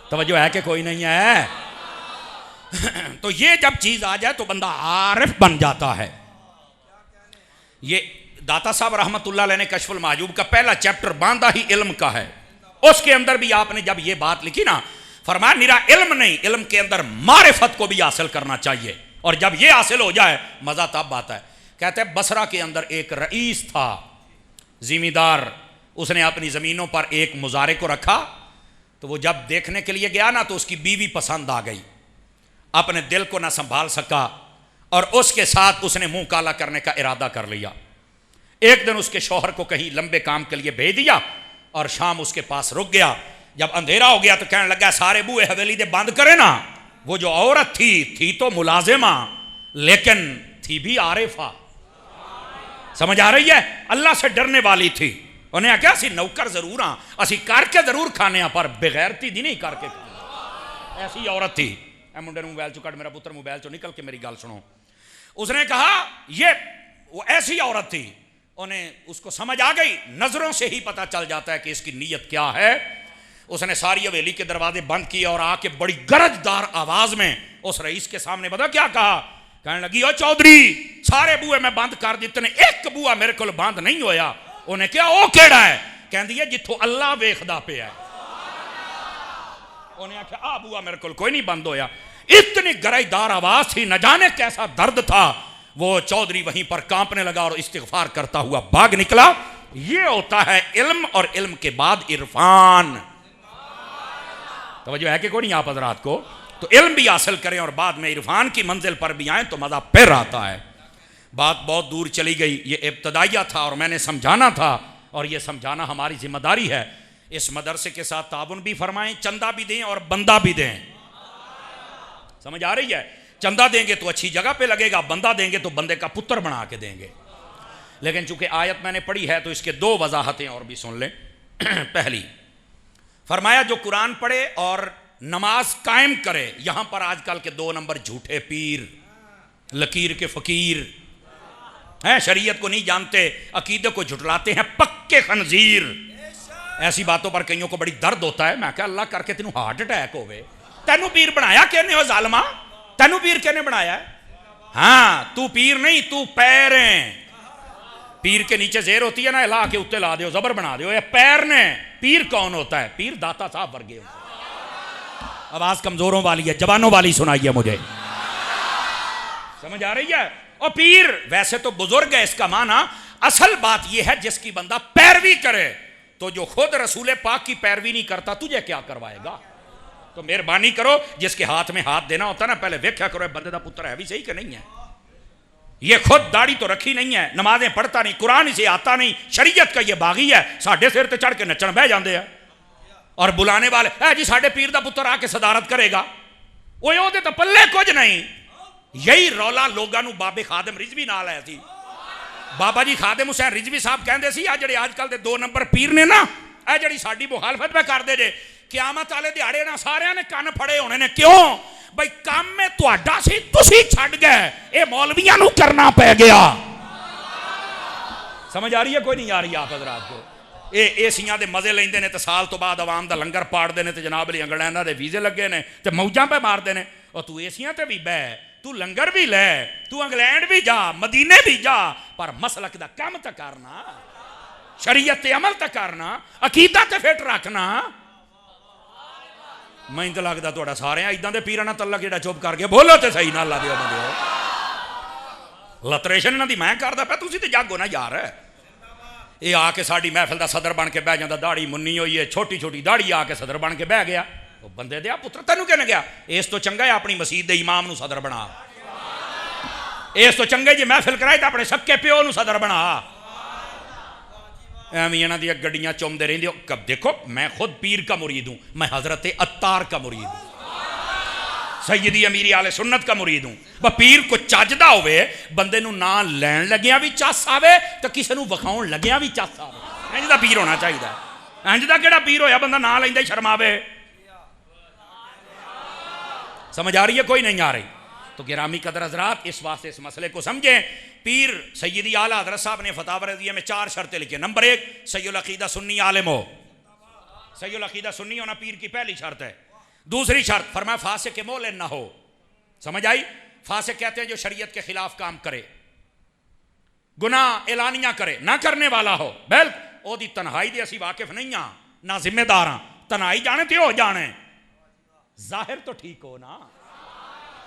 توجہ ہے کہ کوئی نہیں ہے؟ تو یہ جب چیز آ جائے تو بندہ عارف بن جاتا ہے. یہ داتا صاحب رحمت اللہ علیہ نے کشف المحجوب کا پہلا چیپٹر باندھا ہی علم کا ہے، اس کے اندر بھی آپ نے جب یہ بات لکھی نا فرمایا میرا علم نہیں، علم کے اندر معرفت کو بھی حاصل کرنا چاہیے. اور جب یہ حاصل ہو جائے مزہ تب آتا ہے. کہتے ہیں بصرہ کے اندر ایک رئیس تھا، زمیندار، اس نے اپنی زمینوں پر ایک مزارع کو رکھا. تو وہ جب دیکھنے کے لیے گیا نا تو اس کی بیوی پسند آ گئی، اپنے دل کو نہ سنبھال سکا اور اس کے ساتھ اس نے منہ کالا کرنے کا ارادہ کر لیا. ایک دن اس کے شوہر کو کہیں لمبے کام کے لیے بھیج دیا اور شام اس کے پاس رک گیا. جب اندھیرا ہو گیا تو کہنے لگا سارے بوئے حویلی دے بند کرے نا. وہ جو عورت تھی تو ملازمہ لیکن تھی بھی عارفہ. سمجھ آ رہی ہے؟ اللہ سے ڈرنے والی تھی. انہیں کیا اسی نوکر ضرور ہاں, اسی کر کے ضرور کھانے ہاں, پر بغیرتی دی نہیں کر کے کھانے. ایسی عورت تھی. اے منڈے نو موبائل چو کٹ, میرا پتر موبائل چو نکل کے میری گل سنو. اس نے کہا یہ وہ ایسی عورت تھی, انہیں اس کو سمجھ آ گئی, نظروں سے ہی پتہ چل جاتا ہے کہ اس کی نیت کیا ہے. اس نے ساری حویلی کے دروازے بند کیے اور آ کے بڑی گرجدار آواز میں اس رئیس کے سامنے بتا کیا کہا. کہنے لگی او چودھری سارے بوئے میں بند کر دیتے نے, ایک بوئا میرے کو بند نہیں ہویا. انہیں کیا او کیڑا ہے؟ کہندی ہے جتھوں اللہ ویکھدا پیا ہے. انہیں کہا آ بوئا میرے کو کوئی نہیں بند ہویا. اتنی گرجدار آواز تھی, نہ جانے کیسا درد تھا. وہ چودھری وہیں پر کانپنے لگا اور استغفار کرتا ہوا بھاگ نکلا. یہ ہوتا ہے علم, اور علم کے بعد عرفان. توجہ ہے کہ کوئی نہیں آپ حضرات کو؟ تو علم بھی حاصل کریں اور بعد میں عرفان کی منزل پر بھی آئیں تو مزہ پھر آتا ہے. بات بہت دور چلی گئی, یہ ابتدائیہ تھا اور میں نے سمجھانا تھا, اور یہ سمجھانا ہماری ذمہ داری ہے. اس مدرسے کے ساتھ تعاون بھی فرمائیں, چندہ بھی دیں اور بندہ بھی دیں. سمجھ آ رہی ہے؟ چندہ دیں گے تو اچھی جگہ پہ لگے گا, بندہ دیں گے تو بندے کا پتر بنا کے دیں گے. لیکن چونکہ آیت میں نے پڑھی ہے تو اس کے دو وضاحتیں اور بھی سن لیں. پہلی فرمایا جو قرآن پڑھے اور نماز قائم کرے. یہاں پر آج کل کے 2 نمبر جھوٹے پیر, لکیر کے فقیر ہیں, شریعت کو نہیں جانتے, عقیدے کو جھٹلاتے ہیں, پکے خنزیر. ایسی باتوں پر کئیوں کو بڑی درد ہوتا ہے. میں کہا اللہ کر کے تینوں ہارٹ اٹیک ہوئے, تینوں پیر بنایا کہنے ہو ظالمہ, تینوں پیر کہنے بنایا ہے؟ ہاں تو پیر نہیں, تو پیر ہیں. پیر کے نیچے زیر ہوتی ہے نا, لا کے اوتے لا دیو, زبر بنا دیو, یہ پیر نے. پیر کون ہوتا ہے؟ پیر داتا صاحب ورگے ہوتا ہے. آواز کمزوروں والی ہے, جوانوں والی سنائیے مجھے. سمجھ آ رہی ہے؟ اور پیر ویسے تو بزرگ ہے اس کا معنی, اصل بات یہ ہے جس کی بندہ پیروی کرے. تو جو خود رسول پاک کی پیروی نہیں کرتا تجھے کیا کروائے گا؟ تو مہربانی کرو, جس کے ہاتھ میں ہاتھ دینا ہوتا نا پہلے ویکھیا کرو بندے دا پتر ہے بھی صحیح کہ نہیں ہے. یہ خود داڑھی تو رکھی نہیں ہے, نمازیں پڑھتا نہیں, قرآن اسے آتا نہیں, شریعت کا یہ باغی ہے, ساڈے سر تے چڑھ کے نچن بہ جاندے ہیں. اور بلانے والے اے جی ساڈے پیر دا پتر آ کے صدارت کرے گا, وہ تے تو پلے کچھ نہیں. یہی رولا لوگاں نو بابے خادم رضوی نال آیا سی. بابا جی خادم حسین رضوی صاحب کہندے سی, آ جڑے آج کل دے 2 نمبر پیر نے نا, اے جڑی ساڈی مخالفت پہ کر دے جے, قیامت والے دیہاڑے نا سارے نے کن پھڑے ہونے نے. کیوں بھائی کام میں تہاڈا سی, تسی چھڈ گئے, اے مولویاں نو کرنا پے گیا. سمجھ آ رہی ہے کوئی نہیں آ رہی آپ حضرات کو؟ اے سیاں دے مزے لیندے نے تے سال تو بعد عوام دا لنگر پاڑدے نے تے جناب علی انگلینڈ دے ویزے لگے نے تے موجاں پہ ماردے نے. اور تو ایسیاں تے بھی بہ, تو لنگر بھی لے, تو انگلینڈ بھی جا, مدینے بھی جا, پر مسلک دا کام تے کرنا, شریعت تے عمل تے کرنا, عقیدہ تے فٹ رکھنا. میں تو لگتا تھوڑا سارے ایداں دے پیراں نال تعلق جڑا چپ کر کے بولو تے صحیح نہ لا دیو بندیو. لتریشن انہاں دی میں کردا پیا, تسی تے جاگو نا یار. یہ آ کے ساڈی محفل دا صدر بن کے بہ جاندا, داڑھی منی ہوئی ہے, چھوٹی چھوٹی داڑھی, آ کے صدر بن کے بہ گیا. وہ بندے دیا پتر تینوں کہنے گیا, اس تو چنگا ہے اپنی مسجد دے امام نو صدر بنا. اس تو چنگا جی محفل کرائے تے اپنے سکے پیو نو صدر بنا. ایویں انہاں دی گڈیاں چومدے رہندے. کب دیکھو میں خود پیر کا مرید ہوں, میں حضرت عطار کا مرید ہوں, سیدی امیری آل سنت کا مرید ہوں. پیر کو چجدا ہوئے, بندے نو نہ لین لگیاں بھی چس آوے تو کسے نو وکھاؤن لگیاں بھی چس آوے. انج دا پیر ہونا چاہیے. انج دا کیڑا پیر ہویا بندہ نہ لیندا ہی شرماوے. سمجھ آ رہی ہے کوئی نہیں آ رہی؟ تو گرامی قدر حضرات اس واسطے اس مسئلے کو سمجھیں. پیر سیدی اعلیٰ حضرت صاحب نے فتاوی رضیہ میں 4 شرطیں لکھی. نمبر 1 سید العقیدہ سنی عالم ہو. سید العقیدہ سنی ہونا پیر کی پہلی شرط ہے. دوسری شرط فرمایا فاسق مولن نہ ہو. سمجھ آئی؟ فاسق کہتے ہیں جو شریعت کے خلاف کام کرے, گناہ اعلانیہ کرے, نہ کرنے والا ہو. او دی تنہائی دے اسی واقف نہیں ہاں, نہ ذمہ دار ہاں. تنہائی جانے تے ہو جانے, ظاہر تو ٹھیک ہو نا,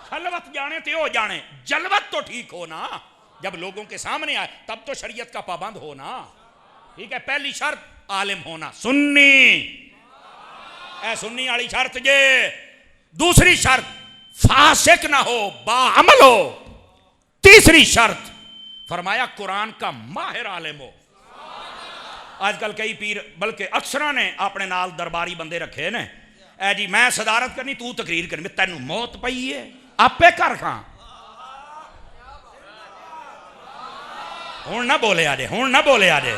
خلوت جانے تے ہو جانے, جلوت تو ٹھیک ہو نا, جب لوگوں کے سامنے آئے تب تو شریعت کا پابند ہونا. ٹھیک ہے, پہلی شرط عالم ہونا, سنی, اے سنی والی شرط جے. دوسری شرط فاسق نہ ہو, باعمل ہو. تیسری شرط فرمایا قرآن کا ماہر عالم ہو. اج کل کئی پیر بلکہ اکثر نے اپنے نال درباری بندے رکھے نے، اے جی میں صدارت کرنی تو تقریر کرنی، تینوں موت پئی ہے آپے کر کھاں، ہوں نہ بولے آجے، ہوں نہ بولے آجے،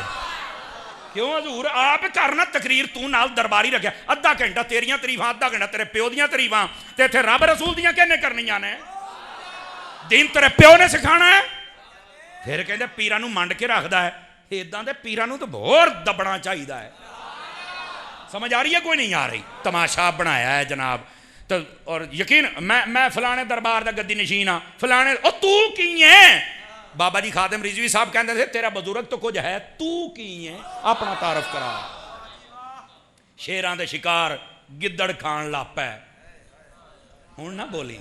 کیوں حضور آپ کرنا تقریر تو نال درباری رکھیا، ادھا گھنٹہ تیریاں تریفاں، ادھا گھنٹہ تیرے پیو دیاں تریفاں، تے تھے رب رسول دیاں کہنے کرنیاں نے، دین تیرے پیو نے سکھانا ہے، پھر کہندے پیرانو منڈ کے رکھ دا ہے، ایداں دے پیرانو تو بہت دبنا چاہی دا ہے، سمجھ آ رہی ہے کوئی نہیں آ رہی؟ تماشا بنایا ہے جناب، اور یقین میں فلانے دربار دا گدی نشین ہاں، فلانے او تو کی ہیں؟ بابا جی خادم رضوی صاحب کہندے تھے تیرا بزرگ تو کچھ ہے، تو کی ہے؟ اپنا تعارف کرا، شیران دے شکار گدڑ کھان لاپا ہے، ہوں نہ بولی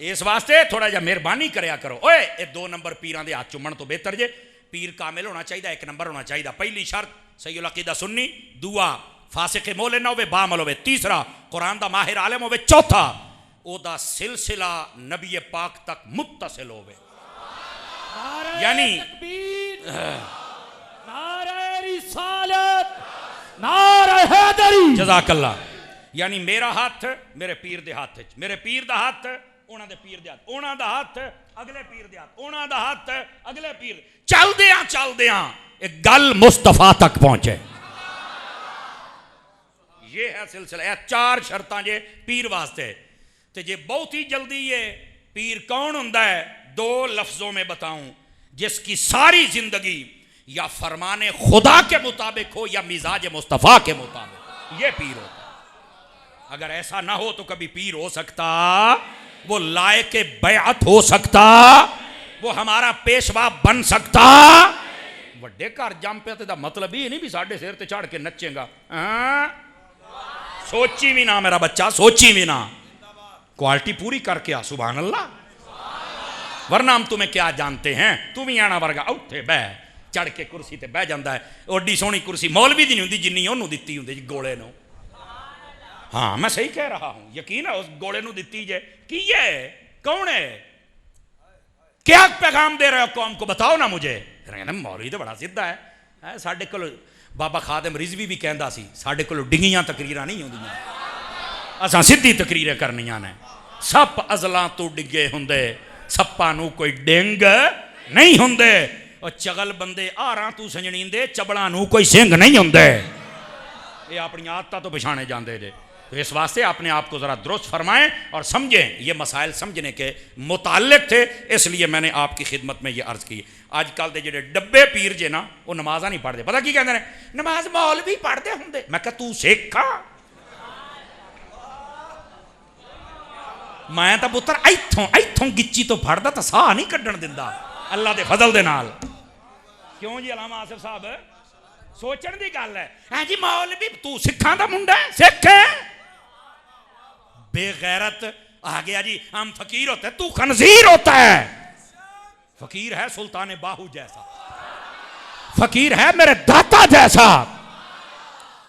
اس واسطے تھوڑا جا مہربانی کریا کرو، اوے اے 2 نمبر پیران دے ہاتھ چومن تو بہتر جے، پیر کامل ہونا چاہیے، 1 نمبر ہونا چاہیے، پہلی شرط صحیح العقیدہ سنی، دوسرا فاسق مولے نہ ہوئے بعمل ہوئے، تیسرا قرآن دا ماہر عالم ہوئے، چوتھا او دا سلسلہ نبی پاک تک متصل ہوئے، یعنی نعرہ رسالت، نعرہ حیدری، جزاک اللہ، یعنی میرا ہاتھ میرے پیر دے ہاتھ، میرے پیر دا ہاتھ اونا دے پیر دے ہاتھ، اونا دا ہاتھ اگلے پیر دے ہاتھ، اونا دا ہاتھ اگلے پیر، چل دیاں ایک گل مصطفیٰ تک پہنچے، یہ ہے سلسلہ، یہ 4 شرطاں جے پیر واسطے، تے جے بہت ہی جلدی یہ پیر کون ہوندا ہے 2 لفظوں میں بتاؤں، جس کی ساری زندگی یا فرمان خدا کے مطابق ہو یا مزاج مصطفیٰ کے مطابق، یہ پیر ہوتا ہے، اگر ایسا نہ ہو تو کبھی پیر ہو سکتا، وہ لائق بیعت ہو سکتا، وہ ہمارا پیشوا بن سکتا، وڈے گھر جم پہ تے دا مطلب یہ نہیں بھی ساڈے سر تے چڑھ کے نچے گا، سوچی بھی نہ میرا بچہ، سوچی بھی نہ، کوالٹی پوری کر کے آ، سبحان اللہ، ورنہ ہم تمہیں کیا جانتے ہیں، تم ہی آنا ورگا اٹھے بہ چڑھ کے کرسی تے بہ جاندہ ہے، اوڈی سونی کرسی مولوی دی نہیں ہوندی جنی انہوں دیتی ہوندی جی گوڑے نو، ہاں میں صحیح کہہ رہا ہوں، یقین ہے اس گوڑے نو دیتی جے، کی یہ کون ہے، کیا پیغام دے رہے ہو قوم کو، بتاؤ نا مجھے، مولوی تو بڑا سیدھا ہے، ساڈے کول بابا خادم رضوی بھی کہندا سی، ساڈے کول ڈنگیاں تقریراں نہیں ہوندیاں، اساں سیدھی تقریریں کرنیاں نے، سپ ازلاں تو ڈگے ہوندے، سپاں نو کوئی ڈنگ نہیں ہوندے، اور چغل بندے آراں تو سنجنیندے، چبڑاں نو کوئی سنگ نہیں ہوندے، یہ اپنی عادتہ تو بچھانے جاندے جے، تو اس واسطے اپنے آپ کو ذرا درست فرمائیں اور سمجھیں، یہ مسائل سمجھنے کے متعلق تھے، اس لیے میں نے آپ کی خدمت میں یہ عرض کی۔ آج کل دے جڑے ڈبے پیر جے نا وہ نمازاں نہیں پڑھ دے، پتہ کی کہندے نے نماز مولوی پڑھ دے ہوندے، میں کہا تو سکھا، میں تا پتر ایتھوں گچی تو پھڑ دا تا ساہ نہیں کڈن دندا اللہ دے فضل دے نال، کیوں جی علامہ آصف صاحب سوچن دی گل ہے، ہاں جی مولوی تو سکھاں دا منڈا ہے، سکھ ہے، بے غیرت آ گیا جی، ہم فقیر ہوتے ہیں تو خنزیر ہوتا ہے، فقیر ہے سلطان باہو جیسا، فقیر ہے میرے داتا جیسا،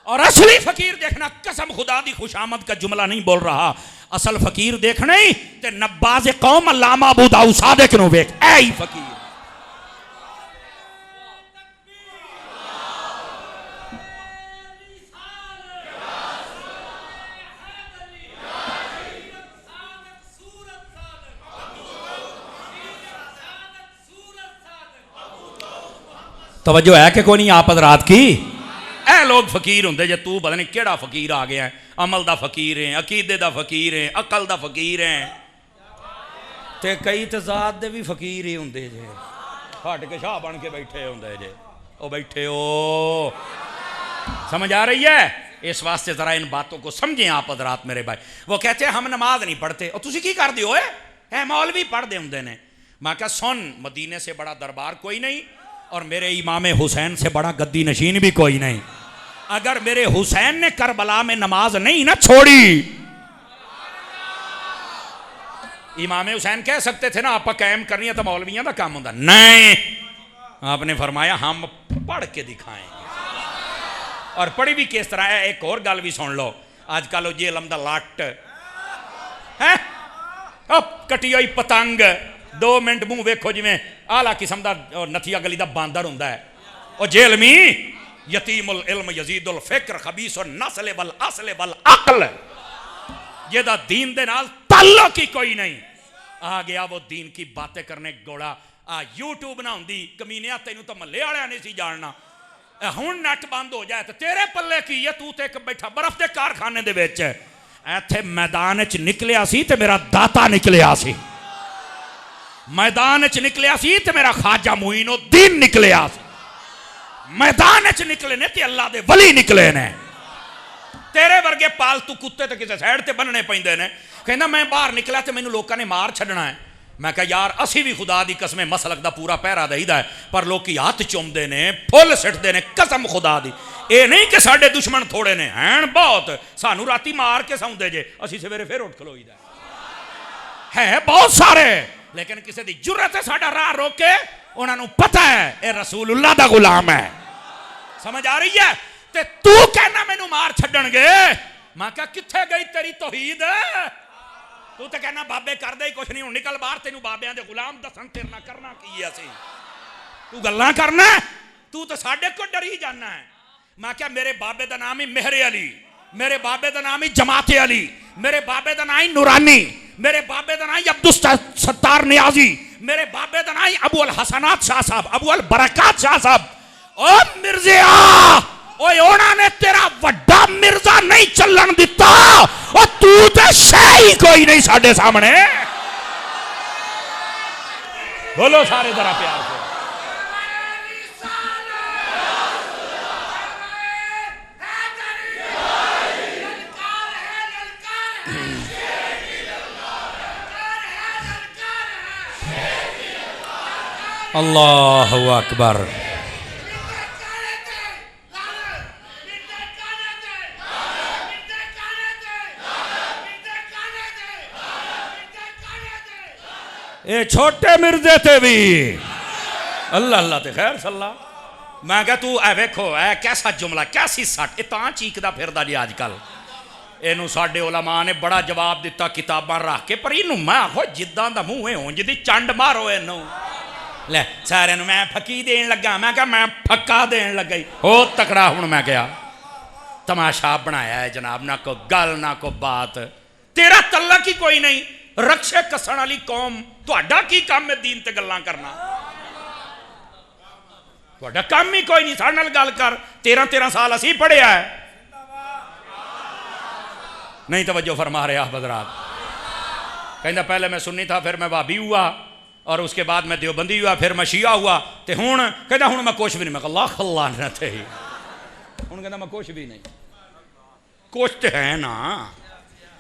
اور اصلی فقیر دیکھنا، قسم خدا دی خوشامد کا جملہ نہیں بول رہا، اصل فقیر دیکھنا ہی تے نباز قوم علامہ ابو داؤد صادق نو ویکھ، اے ہی فقیر، توجہ ہے کہ کوئی نہیں آپ حضرات کی، اے لوگ فقیر ہوندے جے، تو پتہ نہیں کیڑا فقیر آ گیا ہے، عمل دا فقیر ہیں، عقیدے دا فقیر ہیں، عقل دا فقیر ہیں، تے کئی تضاد دے بھی فقیر ہی ہوندے جے، پھٹ کے شاہ بن کے بیٹھے ہوندے جے، او بیٹھے ہو، سمجھ آ رہی ہے؟ اس واسطے ذرا ان باتوں کو سمجھیں آپ حضرات میرے بھائی، وہ کہتے ہیں ہم نماز نہیں پڑھتے، اور تسی کی کر دیو اے مولوی پڑھ دے ہوندے نے، میں کہا سن، مدینے سے بڑا دربار کوئی نہیں، اور میرے امام حسین سے بڑا گدی نشین بھی کوئی نہیں، اگر میرے حسین نے کربلا میں نماز نہیں نہ چھوڑی، امام حسین کہہ سکتے تھے نا آپ قائم کرنی ہے تو مولویاں دا کام ہوندہ، نہیں، آپ نے فرمایا ہم پڑھ کے دکھائیں گے، اور پڑھی بھی کس طرح ہے، ایک اور گل بھی سن لو، آج کل جی علم دا لٹ ہے، اب کٹی ہوئی پتنگ 2 منٹ منہ ویکھو جی میں آلہ قسم دا نتھیا گلی دا باندر ہوندہ ہے، او جیلمی یتیم العلم یزید الفکر خبیث النسل والاصل والعقل، جیدہ دین دے نال تعلق ہی کوئی نہیں، آ گیا وہ دین کی باتیں کرنے گوڑا. یوٹیوب نہ ہوندی کمینیا تینوں تو ملے والے نہیں سی جاننا. ہن نیٹ بند ہو جائے تو تیرے پلے کی ہے، تو تے بیٹھا برف دے کارخانے دے وچ ایتھے میدان وچ نکلیا سی تے میرا داتا نکلیا سی، میدان وچ نکلیا سی تے میرا خواجہ معین الدین نکلیا سی، میدان وچ نکلے نے تے اللہ دے ولی نکلے نے. تیرے ورگے پالتو کتے تے کسے سائیڈ تے بننے پیندے نے. کہندا میں باہر نکلا تے مینوں لوکاں نے مار چھڈنا ہے. میں کہا یار اسی بھی خدا دی قسم مسلک دا پورا پہرا دئیدا ہے، پر لوکی ہاتھ چومدے نے، پھل سٹدے نے، قسم خدا دی. اے نہیں کہ ساڈے دشمن تھوڑے نے، ہیں بہت. سانو راتی مار کے سوندے جے، اسی سویرے پھر اٹھ کھلوئیدا ہے بہت سارے. لیکن کسی دی جرت ہے ساڈا راہ روکے، انہاں نوں پتہ ہے اے رسول اللہ دا غلام ہے. سمجھ آ رہی ہے؟ تے تو کہنا مینوں مار چھڈن گے. میں کہا کتھے گئی تیری توحید؟ تو تے کہنا بابے کر دے ہی کچھ نہیں، ہوں نکل باہر، تینوں بابیاں دے غلام دسن تیرے نال کرنا کی ہے سی. تو گلاں کرنا تو تے ساڈے کو ڈری جانا ہے. میں کہا میرے بابے دا نام ہی مہر علی، میرے بابے دا نام ہی جماعت علی، میرے بابے دا نام ہی نورانی، میرے بابے دا نام ہی عبدالستار نیازی، میرے بابے دا نام ہی ابو الحسنات شاہ صاحب، ابو البرکات شاہ صاحب. او مرزیا، اوے اونا نے تیرا وڈا مرزا نہیں چلن دیتا، اور تو تے شاہی کوئی نہیں ساڑھے سامنے. بولو سارے ذرا پیار سے. اللہ اکبر. اے چھوٹے مرزے تے بھی اللہ اللہ تے خیر صلی اللہ. میں کہا تو اے ویکھو اے کیسا جملہ، کیسی سٹ، اتاں چیکدا پھردا جی آج کل. اینو ساڈے علماء نے بڑا جواب دیتا کتاباں رکھ کے، پر اینو میں آکھو جداں دا منہ ہے ہونج دی چنڈ مارو اینو. لے سارے میں پھکی دین لگا. میں کہا میں پھکا دین لگا ہی ہو تکڑا. ہوں میں کہا تماشا بنایا ہے جناب، نہ کو گل نہ کو بات. تیرا تعلق ہی کوئی نہیں. رکشے کسن والی قوم، تہاڈا کی کام ہے دین تے گلاں کرنا؟ تہاڈا کام ہی کوئی نہیں. ساڈے نال گل کر. 13 سال اسی پڑھیا ہے. نہیں توجہ فرما رہے آپ حضرات. کہندا پہلے میں سنی تھا، پھر میں وہابی ہوا، اور اس کے بعد میں دیوبندی ہوا، پھر میں شیعہ ہوا. تے ہوں کہندا ہوں میں کچھ بھی نہیں. میں کہا اللہ اللہ نہ تھے. ہوں کہندا میں کچھ بھی نہیں. کچھ تے ہے نا.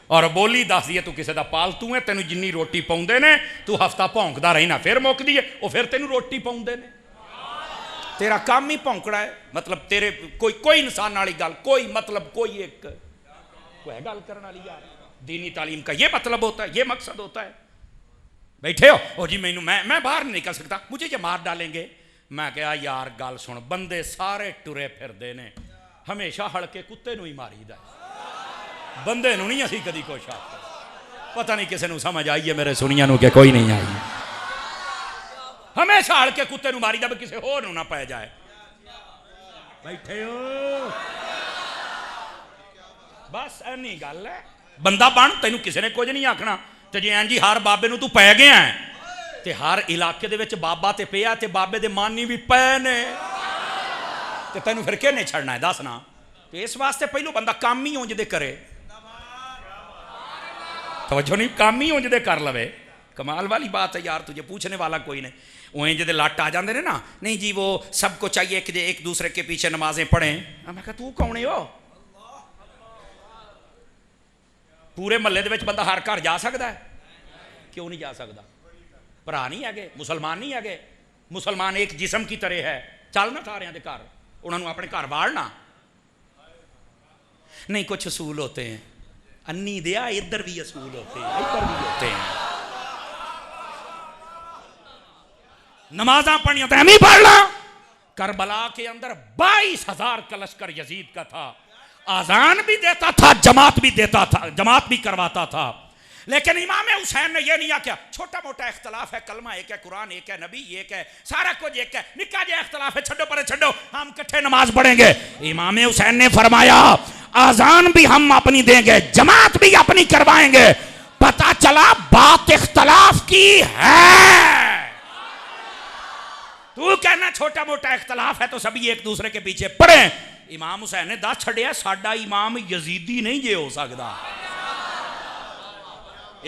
اور بولی دس دی ہے تو کسی دا پالتو ہے، تینوں جنی روٹی پاؤندے نے تو ہفتہ بھونکدا رہنا، پھر مک دی ہے وہ پھر تینوں روٹی پاؤندے نے. تیرا کام ہی بھونکڑا ہے. مطلب تیرے کوئی انسان والی گل، کوئی مطلب کوئی ایک کوئی گل کرنے والی یار. دینی تعلیم کا یہ مطلب ہوتا ہے، یہ مقصد ہوتا ہے. بیٹھے ہو او جی میں باہر نہیں نکل سکتا، مجھے یہ مار ڈالیں گے. میں کہا یار گل سن، بندے سارے ٹرے پھردے نے، ہمیشہ ہڑکے کتے نو ہی ماری دا، بندے نو نہیں اسی کدی کوشش. پتہ نہیں کسی نو سمجھ آئی ہے میرے سنیاں نو کہ کوئی نہیں آئی. ہمیشہ ہڑکے کتے نو ماری دا، کسی ہور نو نہ پہ جائے. بیٹھے ہو بس اینی گل ہے. بندہ بن، تینوں کسی نے کچھ نہیں آکھنا. تے جی این جی ہر بابے نو تو پے گیا ہے، تے ہر علاقے دے وچ بابا تے پیا، تے بابے دے مانی بھی پے نے، تے تینوں پھر کہنے چھڑنا ہے دسنا. تے اس واسطے پہلو بندہ کام ہی اونج دے کرے. توجہ نہیں، کام ہی اونج دے کر لوے. کمال والی بات ہے یار، تجھے پوچھنے والا کوئی نہیں. اونج دے لٹ آ جاندے نے نا، نہیں جی وہ سب کو چاہیے کہ ایک دوسرے کے پیچھے نمازیں پڑھیں. میں کہا تو کون ہو؟ پورے محلے دے وچ بندہ ہر گھر جا سکتا ہے؟ کیوں نہیں جا سکتا؟ بھرا نہیں ہے، مسلمان نہیں ہے. مسلمان ایک جسم کی طرح ہے. چل نہ سارے دے گھر، انہوں نے اپنے گھر باڑنا نہیں. کچھ اصول ہوتے ہیں انی دیا، ادھر بھی اصول ہوتے ہیں، ادھر بھی ہوتے ہیں. نمازاں پڑھنی ہوتا ہے نہیں پڑھنا. کربلا کے اندر 22,000 کا لشکر یزید کا تھا. آزان بھی دیتا تھا، جماعت بھی دیتا تھا، جماعت بھی کرواتا تھا. لیکن امام حسین نے یہ نہیں آکھیا چھوٹا موٹا اختلاف ہے، کلمہ ایک ہے، قرآن ایک ہے، نبی ایک ہے، سارا کچھ ایک ہے، نکا جا اختلاف ہے چھڈو پرے چھڈو، ہم کٹھے نماز پڑھیں گے۔ امام حسین نے فرمایا آذان بھی ہم اپنی دیں گے، جماعت بھی اپنی کروائیں گے، پتہ چلا بات اختلاف کی ہے۔ تو کہنا چھوٹا موٹا اختلاف ہے تو سبھی ایک دوسرے کے پیچھے پڑھیں۔ امام حسین نے دس چھڑیا ساڈا امام یزیدی نہیں جے ہو سکتا۔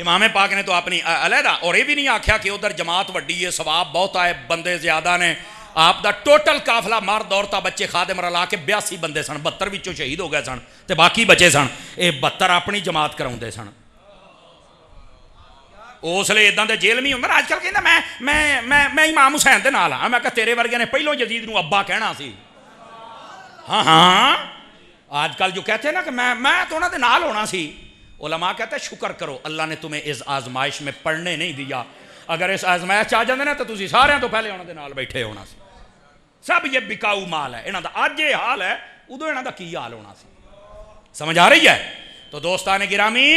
امام پاک نے تو اپنی علیحدہ، اور یہ بھی نہیں آکھیا کہ ادھر جماعت وڈی ہے، ثواب بہت آئے، بندے زیادہ نے۔ آپ دا ٹوٹل قافلہ مرد عورتاں بچے خادم رلا کے 82 بندے سن، 72 وچوں شہید ہو گئے سن تے باقی بچے سن، اے 72 اپنی جماعت کراؤندے سن۔ اس لیے اداں دے جیل میں ہوندا، اج کل کہندا میں امام حسین دے نال ہاں، میں کہا تیرے ورگے نے پہلو یزید نو ابا کہنا سی۔ ہاں آج کل جو کہتے ہیں نا کہ میں تو انہاں دے نال ہونا سی، علماء کہتے ہیں شکر کرو اللہ نے تمہیں اس آزمائش میں پڑھنے نہیں دیا، اگر اس آزمائش آ جاندے نا تو تسی سارے تو پہلے انہاں دے نال بیٹھے ہونا سی۔ سب یہ بکاؤ مال ہے انہاں دا، اج یہ حال ہے ادو انہاں دا کی حال ہونا سی۔ سمجھ آ رہی ہے؟ تو دوستان گرامی،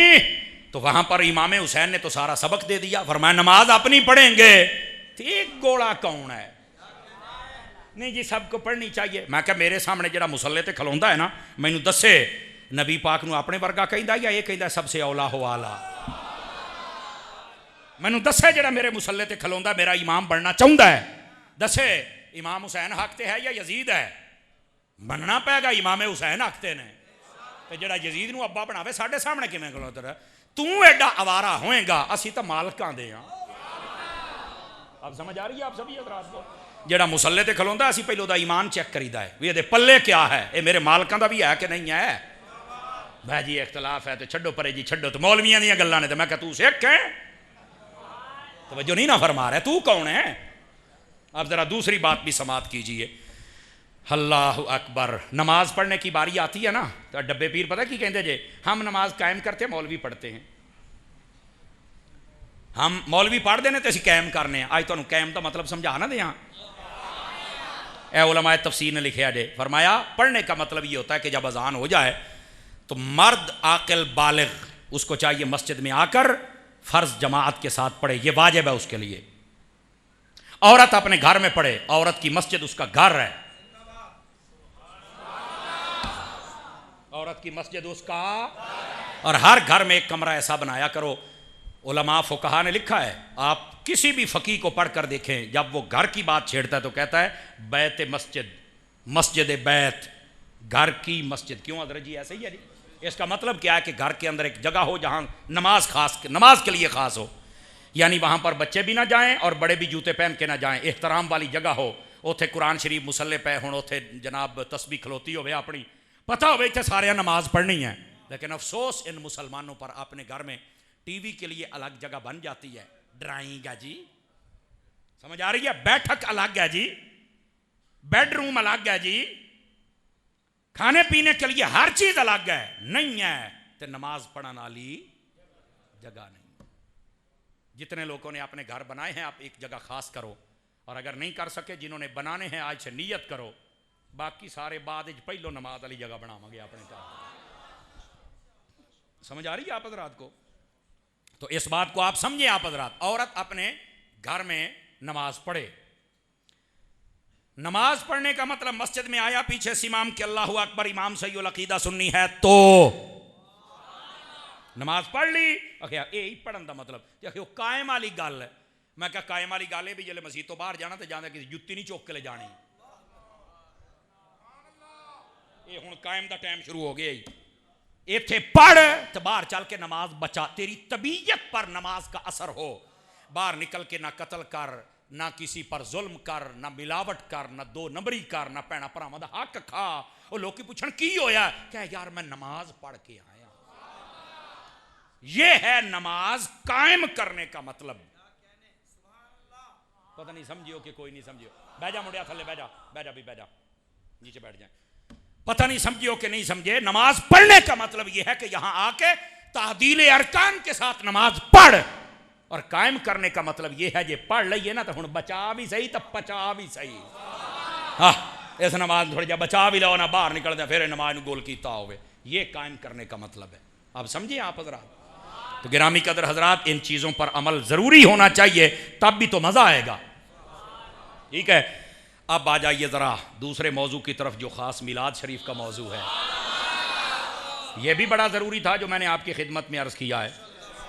تو وہاں پر امام حسین نے تو سارا سبق دے دیا، فرمایا نماز اپنی پڑھیں گے۔ ٹھیک گوڑا کون ہے؟ نہیں جی سب کو پڑھنی چاہیے۔ میں کہا میرے سامنے جڑا مصلے تے کھلوندا ہے نا، مینوں دسے نبی پاک نو اپنے ورگا کہندا یا یہ کہندا سب سے اولا ہو اعلیٰ؟ مینوں دسے جڑا میرے مصلے تے کھلوندا میرا امام بننا چاہندا ہے، دسے امام حسین حق تے ہے یا یزید ہے؟ بننا پے گا امام حسین حق تے نے، تے جڑا یزید نو ابا بناوے ساڈے سامنے کیویں کھلوتا رہے؟ تو ایڈا آوارہ ہوئے گا، اسی تو مالکاں دے ہاں۔ اب سمجھ آ رہی ہے آپ سبھی حضرات کو؟ جڑا مصلے تے کھلوندا اسی پہلو دا ایمان چیک کریدا ہے، وی دے پلے کیا ہے، اے میرے مالکاں دا بھی ہے کہ نہیں ہے؟ بھائی جی اختلاف ہے تو چھڈو پرے جی چھڈو، تو مولویاں دیاں گلاں نے، تے میں کہا تو سکھ ہے؟ توجہ نہیں نہ فرما رہے، تو کون ہے؟ اب ذرا دوسری بات بھی سماعت کیجئے۔ اللہ اکبر، نماز پڑھنے کی باری آتی ہے نا تو ڈبے پیر پتہ کی کہندے جے، ہم نماز قائم کرتے ہیں مولوی پڑھتے ہیں، ہم مولوی پڑھ دینے تو اسی قائم کرنے ہیں۔ آج تو قائم دا مطلب سمجھا نہ دیا، اے علماء تفسیر نے لکھیا جے، فرمایا پڑھنے کا مطلب یہ ہوتا ہے کہ جب اذان ہو جائے تو مرد عاقل بالغ اس کو چاہیے مسجد میں آ کر فرض جماعت کے ساتھ پڑھے، یہ واجب ہے اس کے لیے۔ عورت اپنے گھر میں پڑھے، عورت کی مسجد اس کا گھر ہے، عورت کی مسجد اس کا، اور ہر گھر میں ایک کمرہ ایسا بنایا کرو۔ علماء فقہا نے لکھا ہے، آپ کسی بھی فقی کو پڑھ کر دیکھیں، جب وہ گھر کی بات چھیڑتا ہے تو کہتا ہے بیت مسجد، مسجد بیت، گھر کی مسجد۔ کیوں حضرت جی ایسے ہی ہے جی؟ اس کا مطلب کیا ہے کہ گھر کے اندر ایک جگہ ہو جہاں نماز کے لیے خاص ہو، یعنی وہاں پر بچے بھی نہ جائیں اور بڑے بھی جوتے پہن کے نہ جائیں، احترام والی جگہ ہو، اوتھے قرآن شریف مصلے پہ ہون، اوتھے جناب تسبیح کھلوتی ہوئے اپنی، پتہ ہوئے اتنے سارے نماز پڑھنی ہے۔ لیکن افسوس ان مسلمانوں پر، اپنے گھر میں ٹی وی کے لیے الگ جگہ بن جاتی ہے، ڈرائنگ ہے جی، سمجھ آ رہی ہے؟ بیٹھک الگ ہے جی، بیڈ روم الگ ہے جی، کھانے پینے کے لیے ہر چیز الگ ہے، نہیں ہے تو نماز پڑھن والی جگہ نہیں۔ جتنے لوگوں نے اپنے گھر بنائے ہیں آپ ایک جگہ خاص کرو، اور اگر نہیں کر سکے جنہوں نے بنانے ہیں آج سے نیت کرو، باقی سارے بعد پہلو نماز والی جگہ بناواں گے اپنے گھر۔ سمجھ آ رہی ہے آپ حضرات کو؟ تو اس بات کو آپ سمجھیں آپ حضرات، عورت اپنے گھر میں نماز پڑھے۔ نماز پڑھنے کا مطلب مسجد میں آیا پیچھے سے امام کے اللہ اکبر، امام صحیح العقیدہ سننی ہے تو نماز پڑھ لی۔ یہ پڑھن دا مطلب قائم والی گل ہے۔ میں کہا قائم والی گل ہے بھی جلے مسجد تو باہر جانا تو جانا کسی جتی نہیں چوک کے لے جانی، یہ ہوں قائم دا ٹائم شروع ہو گیا ہی، ایتھے پڑھ تو باہر چل کے نماز بچا، تیری طبیعت پر نماز کا اثر ہو، باہر نکل کے نہ قتل کر، نہ کسی پر ظلم کر، نہ ملاوٹ کر، نہ دو نمبری کر، نہ پینا پراواں دا حق کھا۔ وہ لوگ کی پوچھن کی ہویا، کہ یار میں نماز پڑھ کے آیا۔ یہ ہے نماز قائم کرنے کا مطلب۔ پتہ نہیں سمجھیو کہ کوئی نہیں سمجھیو؟ بہ جا مڑیا تھلے، بہ جا، بہ جا بھی، بہ جا، نیچے بیٹھ جائیں۔ پتہ نہیں سمجھیو کہ نہیں سمجھے؟ نماز پڑھنے کا مطلب یہ ہے کہ یہاں آ کے تعدیل ارکان کے ساتھ نماز پڑھ، اور قائم کرنے کا مطلب یہ ہے جی پڑھ لئیے نا تو ہن بچا بھی صحیح تو پچا بھی صحیح۔ ہاں اس نماز تھوڑی جا بچا بھی لو، نہ باہر نکل دیں پھر نماز نو گول کیتا ہوئے، یہ قائم کرنے کا مطلب ہے۔ آپ سمجھیں آپ حضرات؟ تو گرامی قدر حضرات ان چیزوں پر عمل ضروری ہونا چاہیے، تب بھی تو مزہ آئے گا. ٹھیک ہے، اب آ جائیے ذرا دوسرے موضوع کی طرف جو خاص میلاد شریف کا موضوع ہے. یہ بھی بڑا ضروری تھا جو میں نے آپ کی خدمت میں عرض کیا ہے.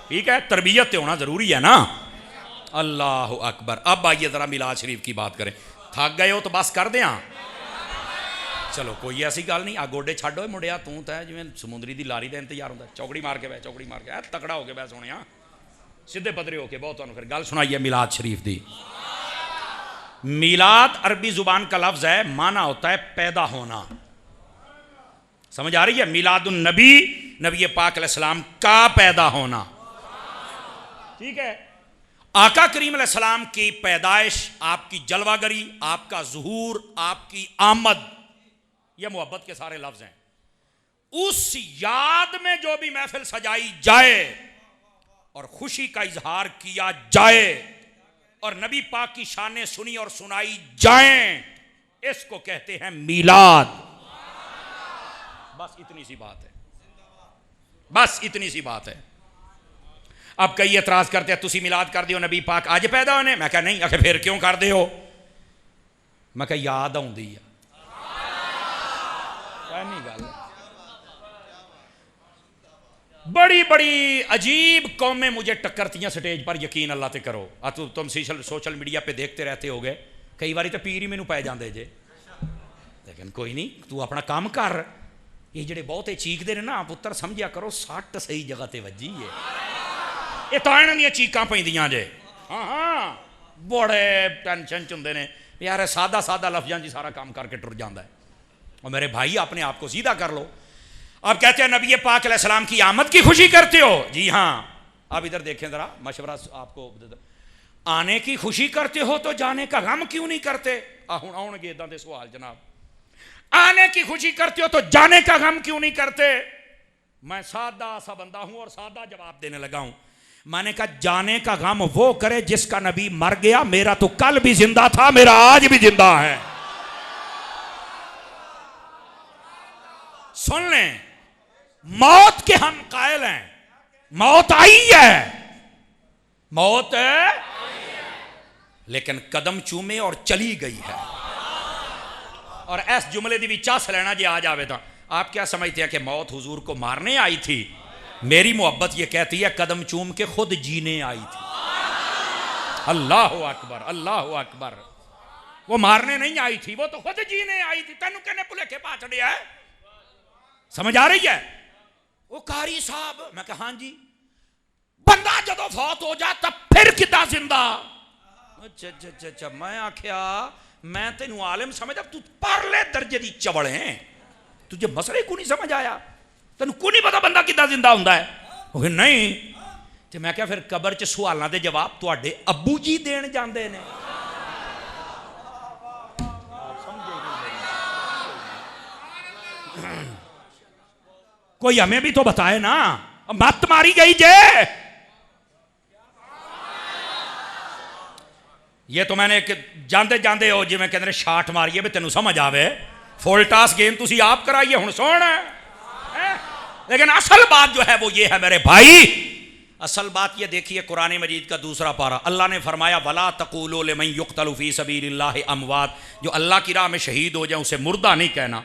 ٹھیک ہے، تربیت ہونا ضروری ہے نا. اللہ اکبر. اب آئیے ذرا میلاد شریف کی بات کریں. تھک گئے ہو تو بس کر دیں. چلو کوئی ایسی گل نہیں. گوڈے چھڈو منڈیا تو ہے جی سمندری دی لاری کا انتظار ہوتا ہے. چوکڑی مار کے بہ، چوکڑی مار کے تکڑا ہو کے بہ سونے. سیدھے پدرے ہو کے بہت تمہیں پھر گل سنائیے میلاد شریف دی. میلاد عربی زبان کا لفظ ہے، معنی ہوتا ہے پیدا ہونا. سمجھ آ رہی ہے؟ میلاد النبی، نبی پاک علیہ السلام کا پیدا ہونا. ٹھیک ہے، آقا کریم علیہ السلام کی پیدائش، آپ کی جلوہ گری، آپ کا ظہور، آپ کی آمد، یہ محبت کے سارے لفظ ہیں. اس یاد میں جو بھی محفل سجائی جائے اور خوشی کا اظہار کیا جائے اور نبی پاک کی شانیں سنی اور سنائی جائیں، اس کو کہتے ہیں میلاد. بس اتنی سی بات ہے. بس اتنی سی بات ہے. اب کئی اعتراض کرتے ہیں تسی میلاد کر دیو نبی پاک آج پیدا ہونے. میں کہا نہیں. آخر پھر کیوں کر دیو؟ میں کہا یاد آؤندی ہے. نہیں گل بڑی بڑی عجیب قومیں مجھے ٹکرتی ہیں سٹیج پر، یقین اللہ تے کرو. تم سوشل میڈیا پہ دیکھتے رہتے ہو گے، کئی باری تو پیر ہی مینوں پائے جاندے جے. لیکن کوئی نہیں، تو اپنا کام کر. یہ جڑے بہتے چیخدے نے نا پتر، سمجھیا کرو سٹ صحیح جگہ تے وجی ہے. یہ تو انہاں دیاں چیخاں پیندیاں جے. ہاں بڑے ٹینشن چندے نے یار، سادہ سادہ لفظاں جی سارا کام کر کے ٹر جاندا ہے. اور میرے بھائی اپنے آپ کو سیدھا کر لو. آپ کہتے ہیں نبی پاک علیہ السلام کی آمد کی خوشی کرتے ہو. جی ہاں. آپ ادھر دیکھیں ذرا، مشورہ آپ کو. آنے کی خوشی کرتے ہو تو جانے کا غم کیوں نہیں کرتے؟ ہوں آؤ گے ادھر دے سوال جناب. آنے کی خوشی کرتے ہو تو جانے کا غم کیوں نہیں کرتے؟ میں سادہ سا بندہ ہوں اور سادہ جواب دینے لگا ہوں. میں نے کہا جانے کا غم وہ کرے جس کا نبی مر گیا. میرا تو کل بھی زندہ تھا، میرا آج بھی زندہ ہے. سن لیں، موت کے ہم قائل ہیں. موت آئی ہے، موت ہے لیکن قدم چومے اور چلی گئی ہے. اور ایس جملے دی بھی چاس لینا جی آ جاوے تھا. آپ کیا سمجھتے ہیں کہ موت حضور کو مارنے آئی تھی؟ میری محبت یہ کہتی ہے قدم چوم کے خود جینے آئی تھی. اللہ اکبر، اللہ اکبر. وہ مارنے نہیں آئی تھی، وہ تو خود جینے آئی تھی. تینوں کہنے پلے کے پاس چڑھیا ہے. سمجھ آ رہی ہے؟ وہ قاری صاحب، میں کہا ہاں جی، بندہ جدو فوت ہو جائے تب پھر کتا زندہ. اچھا میں آکھیا میں تینوں عالم سمجھا، تو پرلے درجے دی چوڑ ہیں. تجھے مسئلے کو نہیں سمجھ آیا؟ تینوں کو نہیں پتا بندہ کتا زندہ ہوندا ہے؟ وہ نہیں. تو میں کہا پھر قبر چ سوالاں دے جواب تواڈے ابو جی دین جاندے نے. کوئی ہمیں بھی تو بتائے نا. مت ماری گئی جے. یہ تو میں نے جاندے جاندے ہو جی میں کہتے ہیں شاٹ ماریے بھی تینوں سمجھ آوے. فول ٹاس گیم تسی آپ کرائیے ہن سونا. لیکن اصل بات جو ہے وہ یہ ہے میرے بھائی، اصل بات یہ دیکھیے قرآن مجید کا دوسرا پارہ. اللہ نے فرمایا وَلَا تَقُولُوا لِمَن يُقْتَلُ فِي سَبِيلِ اللَّهِ أَمْوَاتٌ. جو اللہ کی راہ میں شہید ہو جائیں اسے مردہ نہیں کہنا.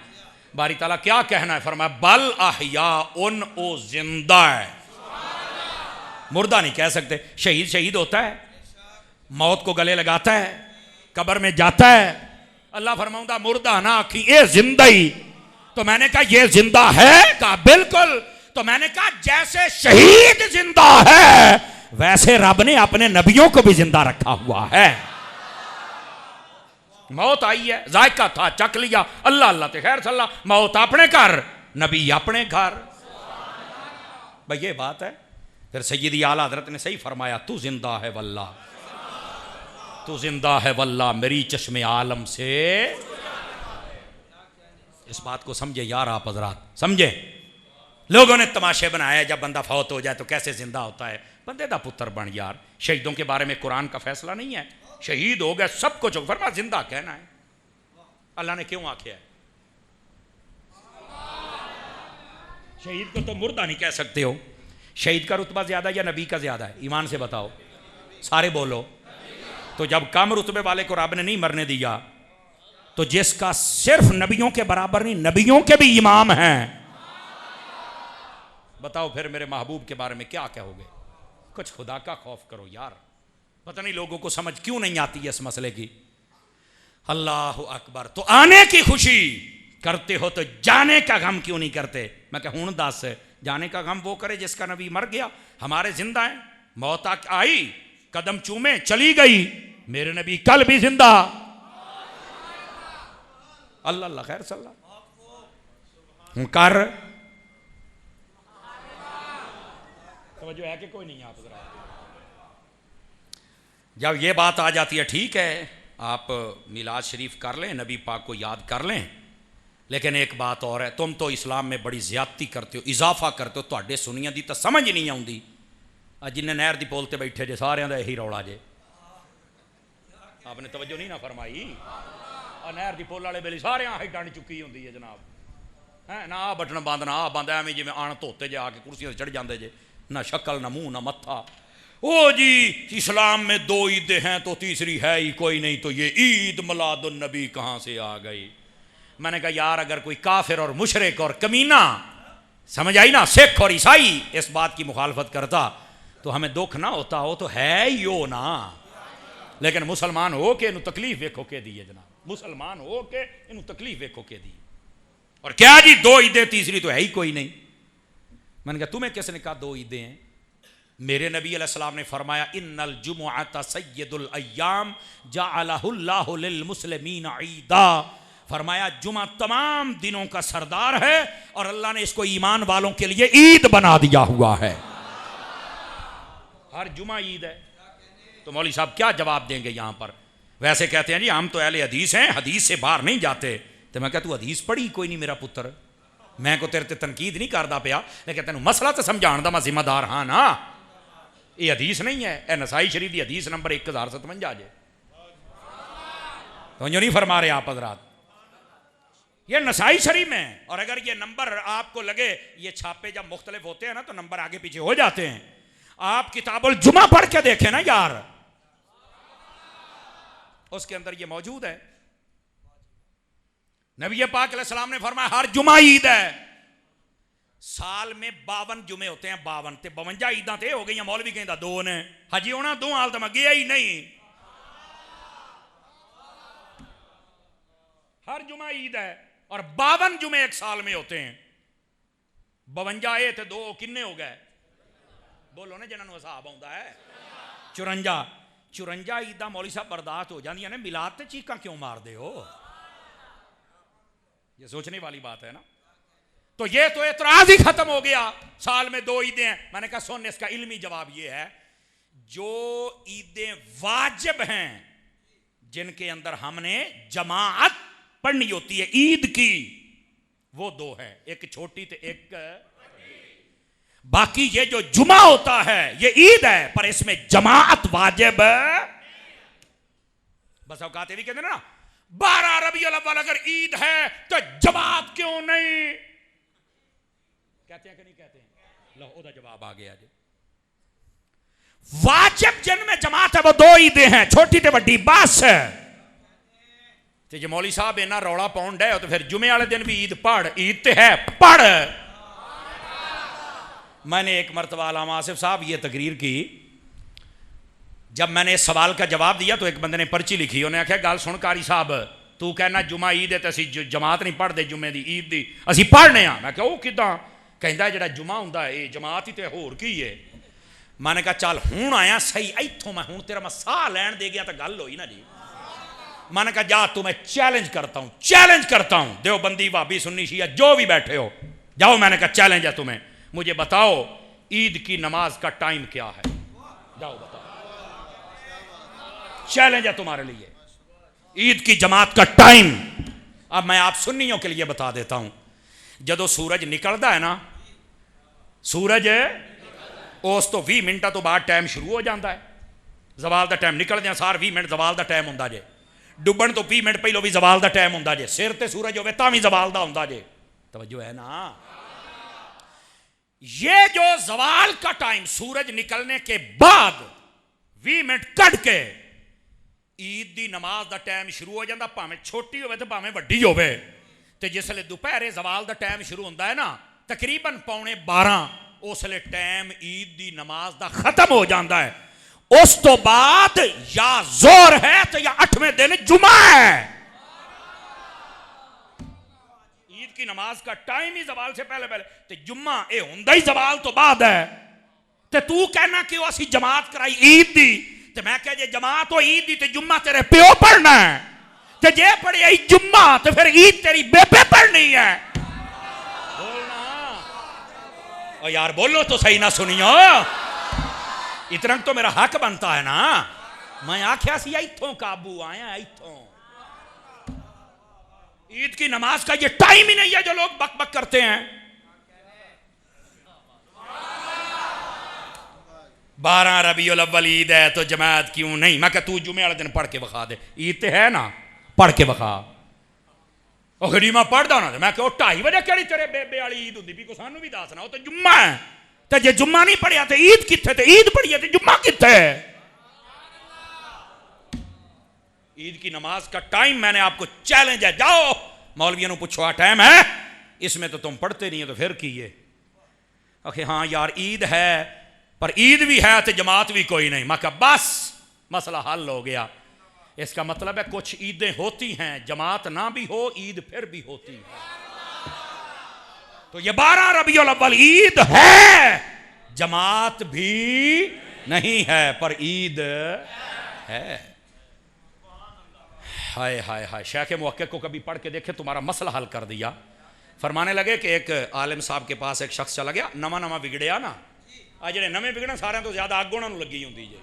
باری تعالیٰ کیا کہنا ہے؟ فرمایا بل احیاء، او زندہ ہے. مردہ نہیں کہہ سکتے. شہید شہید ہوتا ہے، موت کو گلے لگاتا ہے، قبر میں جاتا ہے. اللہ فرماؤں مردہ نہ آکھی، اے زندہ ہی. تو میں نے کہا یہ زندہ ہے؟ کہا بالکل. تو میں نے کہا جیسے شہید زندہ ہے ویسے رب نے اپنے نبیوں کو بھی زندہ رکھا ہوا ہے. موت آئی ہے، ذائقہ تھا، چک لیا. اللہ اللہ تے خیر صلی اللہ. موت اپنے گھر، نبی اپنے گھر. بھئی یہ بات ہے. پھر سیدی اعلیٰ حضرت نے صحیح فرمایا تو زندہ ہے واللہ، تو زندہ ہے واللہ میری چشم عالم سے. اس بات کو سمجھے یار آپ حضرات، سمجھے. لوگوں نے تماشے بنایا جب بندہ فوت ہو جائے تو کیسے زندہ ہوتا ہے. بندے دا پتر بن یار. شہیدوں کے بارے میں قرآن کا فیصلہ نہیں ہے. شہید ہو گئے سب کچھ فرما زندہ کہنا ہے. اللہ نے کیوں آکھیا ہے؟ شہید کو تو مردہ نہیں کہہ سکتے ہو. شہید کا رتبہ زیادہ یا نبی کا زیادہ ہے؟ ایمان سے بتاؤ، سارے بولو۔ تو جب کم رتبے والے کو رب نے نہیں مرنے دیا تو جس کا صرف نبیوں کے برابر نہیں، نبیوں کے بھی امام ہیں، بتاؤ پھر میرے محبوب کے بارے میں کیا کہو گے؟ کچھ خدا کا خوف کرو یار، پتہ نہیں لوگوں کو سمجھ کیوں نہیں آتی ہے اس مسئلے کی۔ اللہ اکبر۔ تو آنے کی خوشی کرتے ہو تو جانے کا غم کیوں نہیں کرتے؟ میں کہ ہوں دس جانے کا غم وہ کرے جس کا نبی مر گیا، ہمارے زندہ ہیں، موت آئی قدم چومے چلی گئی، میرے نبی کل بھی زندہ۔ اللہ اللہ خیر صلی اللہ ہوں کر توجہ ہے کہ کوئی نہیں؟ آپ ذرا جب یہ بات آ جاتی ہے ٹھیک ہے آپ میلاد شریف کر لیں، نبی پاک کو یاد کر لیں، لیکن ایک بات اور ہے، تم تو اسلام میں بڑی زیادتی کرتے ہو، اضافہ کرتے ہو، تواڈے سنیاں دی تو سمجھ نہیں آؤندی۔ جنہیں نہر دی پول تے بیٹھے جے سارے دا یہی رولا جے، آپ نے توجہ نہیں نہ فرمائی؟ نہر دی پول والے بیلی سارے ہی ڈنڈ چکی ہوندی ہے جناب، ہے نہ بٹن بند نہ بند، ایویں جی آن دھوتے جے آ کے کرسیاں تے چڑھ جاندے جے، نہ شکل نہ منہ نہ متھا۔ او جی اسلام میں 2 عیدیں ہیں تو تیسری ہے ہی کوئی نہیں، تو یہ عید میلاد النبی کہاں سے آ گئی؟ میں نے کہا یار اگر کوئی کافر اور مشرک اور کمینہ، سمجھ آئی نا، سکھ اور عیسائی اس بات کی مخالفت کرتا تو ہمیں دکھ نہ ہوتا، ہو تو ہے ہی ہو نا، لیکن مسلمان ہو کے انہوں تکلیف ویکھو کے دی ہے جناب، مسلمان ہو کے انہوں تکلیف ویکھو کے دی، اور کیا جی 2 عیدیں تیسری تو ہے ہی کوئی نہیں۔ میں نے کہا تمہیں کس نے کہا 2 عیدیں ہیں؟ میرے نبی علیہ السلام نے فرمایا ان الجمعۃ سید الایام جعلہ اللہ للمسلمین عیدا، فرمایا جمعہ تمام دنوں کا سردار ہے اور اللہ نے اس کو ایمان والوں کے لیے عید بنا دیا ہوا ہے۔ ہر جمعہ عید ہے۔ تو مولوی صاحب کیا جواب دیں گے یہاں پر؟ ویسے کہتے ہیں جی ہم تو اہل حدیث ہیں، حدیث سے باہر نہیں جاتے، تو میں کہتا تو حدیث پڑھی کوئی نہیں میرا پتر، میں کو تیرے تے تنقید نہیں کردا پیا، لیکن تینوں مسئلہ تو سمجھان دا میں ذمہ دار ہاں نا۔ یہ حدیث نہیں ہے، اے نسائی شریف دی حدیث نمبر 1057 جے، تو جو نہیں فرما رہے آپ حضرات، یہ نسائی شریف میں، اور اگر یہ نمبر آپ کو لگے یہ چھاپے جب مختلف ہوتے ہیں نا تو نمبر آگے پیچھے ہو جاتے ہیں، آپ کتاب الجمعہ پڑھ کے دیکھیں نا یار، اس کے اندر یہ موجود ہے۔ نبی پاک علیہ السلام نے فرمایا ہر جمعہ عید ہے، سال میں 52 جمعے ہوتے ہیں، 52 تے 52 عیداں تے ہو گئی ہیں، مولوی کہندا 2 نے، حجی ہونا 2 حال تو میں گیا ہی نہیں، ہر جمعہ عید ہے اور 52 جمعے ایک سال میں ہوتے ہیں، 52 تے 2 کنے ہو گئے؟ بولو نا جنہوں حساب آتا ہے، 54 عیداں مولوی صاحب برداشت ہو جاندیاں نے، میلاد تے چیخاں کیوں مار دے ہو؟ یہ سوچنے والی بات ہے نا۔ تو یہ تو اعتراض ہی ختم ہو گیا، سال میں 2 عیدیں ہیں۔ میں نے کہا سن، اس کا علمی جواب یہ ہے جو عیدیں واجب ہیں جن کے اندر ہم نے جماعت پڑھنی ہوتی ہے عید کی، وہ 2 ہیں، ایک چھوٹی تے ایک، باقی یہ جو جمعہ ہوتا ہے یہ عید ہے پر اس میں جماعت واجب ہے۔ بس اوقات یہ بھی کہتے ہیں نا 12 ربیع الاول اگر عید ہے تو جماعت کیوں نہیں؟ کہتے ہیں کہ نہیں کہتے ہیں؟ لو دا جواب آ گیا جی، واجب جن میں جماعت ہے وہ 2 عیدیں ہیں، چھوٹی تے بڑی، بس۔ تے جو مولوی صاحب اینا روڑا پاؤنڈ ہے تو پھر جمعے والے دن بھی عید پڑھ، عید تے ہے پڑھ۔ میں نے ایک مرتبہ علامہ آصف صاحب یہ تقریر کی، جب میں نے اس سوال کا جواب دیا تو ایک بندے نے پرچی لکھی، انہوں نے کہا گل سن قاری صاحب، تو کہنا جمعہ عید ہے تو اسی جماعت نہیں پڑھ دے جمعے دی عید دی، اسی پڑھنے ہاں۔ میں کہا وہ کداں؟ کہندا جڑا جمعہ ہوندا ہے یہ جماعت ہی تے ہور کی ہے۔ میں نے کہا چل ہوں آیا صحیح، ایتھوں میں ہوں تیرا میں ساہ لین دے گیا تو گل ہوئی نا جی۔ میں نے کہا جا تمہیں چیلنج کرتا ہوں، دیوبندی وہابی سنی شیعہ جو بھی بیٹھے ہو جاؤ، میں نے کہا چیلنج ہے تمہیں، مجھے بتاؤ عید کی نماز کا ٹائم کیا ہے، جاؤ بتاؤ، چیلنج ہے تمہارے لیے، عید کی جماعت کا ٹائم۔ اب میں آپ سنیوں کے لیے بتا دیتا ہوں، جدو سورج نکلتا ہے نا، سورج اس تو 20 منٹا تو بعد ٹائم شروع ہو جاتا ہے، زوال دا ٹائم نکل دیا سار 20 منٹ زوال دا ٹائم ہوندا جے، ڈبن تو 20 منٹ پہلو بھی زوال دا ٹائم ہوندا جے، سر تے سورج ہوے تاں بھی زوال دا ہوندا جے، توجہ ہے نا۔ 20 منٹ پہلو بھی زوال دا ٹائم ہوندا جے، سر تے سورج ہوے تاں بھی زوال دا ٹائم ہوندا جے، توجہ ہے نا۔ 20 منٹ پہلو بھی زوال دا ٹائم ہوندا جے، سر تے سورج ہوے تاں بھی زوال دا ٹائم ہوندا جے، توجہ ہے نا۔ یہ جو زوال کا ٹائم سورج نکلنے کے بعد 20 منٹ کٹ کے عید دی نماز دا ٹائم شروع ہو جاتا، پاویں چھوٹی ہوئے تو پاویں وڈی ہوئے، تے جس لئے دوپہرے زوال دا ٹائم شروع ہوتا ہے نا تقریباً 11:15 اس لئے ٹائم عید دی نماز دا ختم ہو جاتا ہے. اس تو بعد یا زور ہے تو یا 8ویں دن جمعہ ہے. عید کی نماز کا ٹائم ہی زوال سے پہلے تے جمعہ اے ہوندا ہی زوال تو بعد ہے. تے تو کہنا کہ وہ اسی جماعت کرائی عید دی، تے میں کہہ جے جماعت ہو عید دی تے جمعہ تیرے پیو پڑھنا ہے، تے جے پڑھی ای جمعہ تے پھر عید تیری بیبے پڑھنی ہے. بولنا او یار بولو تو صحیح نہ سنیو، اتنا تو میرا حق بنتا ہے نا. میں آکھیا سی ایتھوں قابو آیا ایتھوں. عید کی نماز کا یہ ٹائم ہی نہیں ہے جو لوگ بک بک کرتے ہیں. 12 ربیع الاول عید ہے تو جماعت کیوں نہیں؟ میں کہ تو جمعے والے دن پڑھ کے بخا دے. عید تے ہے نا، پڑھ کے بخا. او غریمہ پڑھ دا نا. میں کہ 2:30 بجے کیڑی تیرے بیبے والی عید ہوندی بھی کو سانو بھی دسنا. وہ تو جمعہ ہے، تے جے جمعہ نہیں پڑھیا تے عید کتھے؟ تے عید پڑھیا تے جمعہ کتھے؟ عید کی نماز کا ٹائم میں نے آپ کو چیلنج ہے، جاؤ مولویوں نے پوچھو ٹائم ہے اس میں تو تم پڑھتے نہیں ہیں تو پھر کیے. اوکے ہاں یار عید ہے پر عید بھی ہے تو جماعت بھی کوئی نہیں. میں کہا بس مسئلہ حل ہو گیا. اس کا مطلب ہے کچھ عیدیں ہوتی ہیں جماعت نہ بھی ہو عید پھر بھی ہوتی ہے. تو یہ 12 ربیع الاول عید ہے، جماعت بھی نہیں ہے پر عید ہے. ہائے ہائے ہائے. شیخ محقق کو کبھی پڑھ کے دیکھے تمہارا مسئلہ حل کر دیا. فرمانے لگے کہ ایک عالم صاحب کے پاس ایک شخص چلا گیا، نواں بگڑیا نا. آ جڑے نویں بگڑن سارے تو زیادہ اگ انہوں لگی ہوندی جی.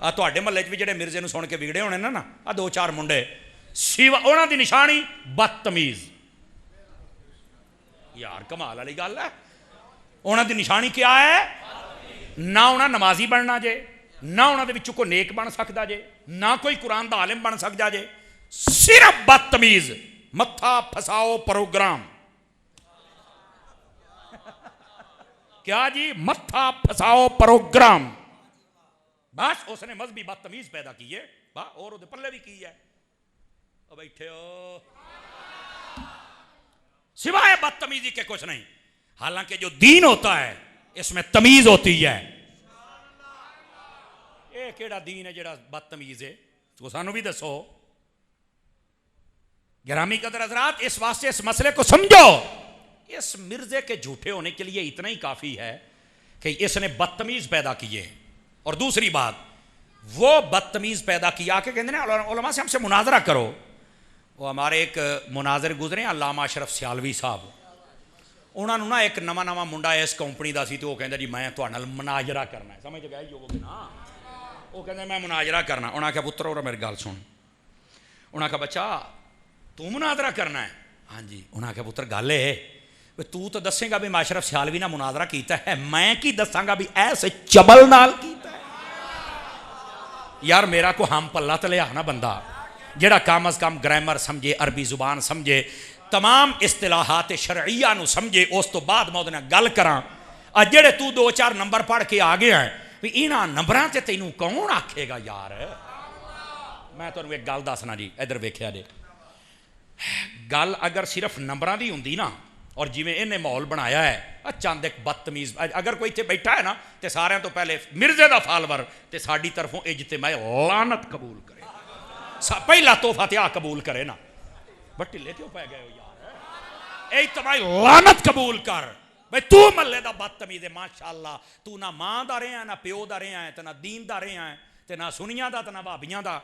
آ تواڈے محلے چ بھی جڑے مرزے نوں سن کے بگڑے ہونے نا آ 2-4 منڈے سیوا انہاں دی نشانی بدتمیز. یار کمال والی گل ہے. انہاں دی نشانی کیا ہے؟ نہ انہاں نمازی بننا جے، نہ انہاں دے وچوں کوئی نیک بن سکدا جے، نہ کوئی قرآن دا عالم بن سکدا جے، صرف بدتمیز. متھا پھساؤ پروگرام. کیا جی؟ متھا پھساؤ پروگرام. بس اس نے مذہبی بدتمیز پیدا کی ہے اور وہ پلے بھی کی ہے. بیٹھے ہو سوائے بدتمیزی کے کچھ نہیں. حالانکہ جو دین ہوتا ہے اس میں تمیز ہوتی ہے. یہ کیڑا دین ہے جڑا بدتمیز ہے؟ تو سانو بھی دسو. گرامی قدر حضرات، اس واسطے اس مسئلے کو سمجھو. اس مرزے کے جھوٹے ہونے کے لیے اتنا ہی کافی ہے کہ اس نے بدتمیز پیدا کیے. اور دوسری بات، وہ بدتمیز پیدا کیا کہ کہتے ہیں علماء سے ہم سے مناظرہ کرو. وہ ہمارے ایک مناظر گزرے ہیں علامہ اشرف سیالوی صاحب. انہوں نے نا ایک نواں منڈا اس کمپنی دا سی تو وہ کہندا جی میں تہاڈے نال مناظرہ کرنا ہے. سمجھ گئے جو کہ نا وہ کہندا میں مناظرہ کرنا. انہاں کہا پتر اور میری گل سن. انہاں کہا بچہ تو مناظرہ کرنا ہے؟ ہاں جی. انہاں کہا پتر گل ہے تو دسیں گا بھی میں اشرف سیالوی نال مناظرہ کیتا ہے، میں کی دساں گا بھی ایسے چبل نال کیتا ہے؟ یار میرا کو ہم پلہ تلے آنا بندہ جڑا کم از کم گرامر سمجھے، عربی زبان سمجھے، تمام اصطلاحات شرعیہ نو سمجھے، اس تو بعد میں ادھنے گل کراں. جڑے تو 2-4 نمبر پڑھ کے آگے ہیں بھی انہاں نمبراں تے تینوں کون آکھے گا یار؟ میں تانوں ایک گل دسنا جی، ادھر ویکھیا جی. گل اگر صرف نمبراں دی ہوندی نا اور جی میں انہیں ماحول بنایا ہے چند ایک بدتمیز اگر کوئی اتنے بیٹھا ہے نا تے سارے تو پہلے مرزے دا فالور تے ساڈی طرفوں اجتماع لعنت قبول کرے، پہلا تحفہ تے قبول کرے نا. بٹ ٹھلے کیوں پہ گئے ہو یار؟ اجتماع لعنت قبول کر. بھئی تو محلے دا بدتمیز ہے. ماشاءاللہ تو نہ ماں دا رہے ہیں، نہ پیو دا رہے ہیں، تے نہ دین دا رہے ہیں، تے نہ سنیاں دا تے نہ بھابیاں دا.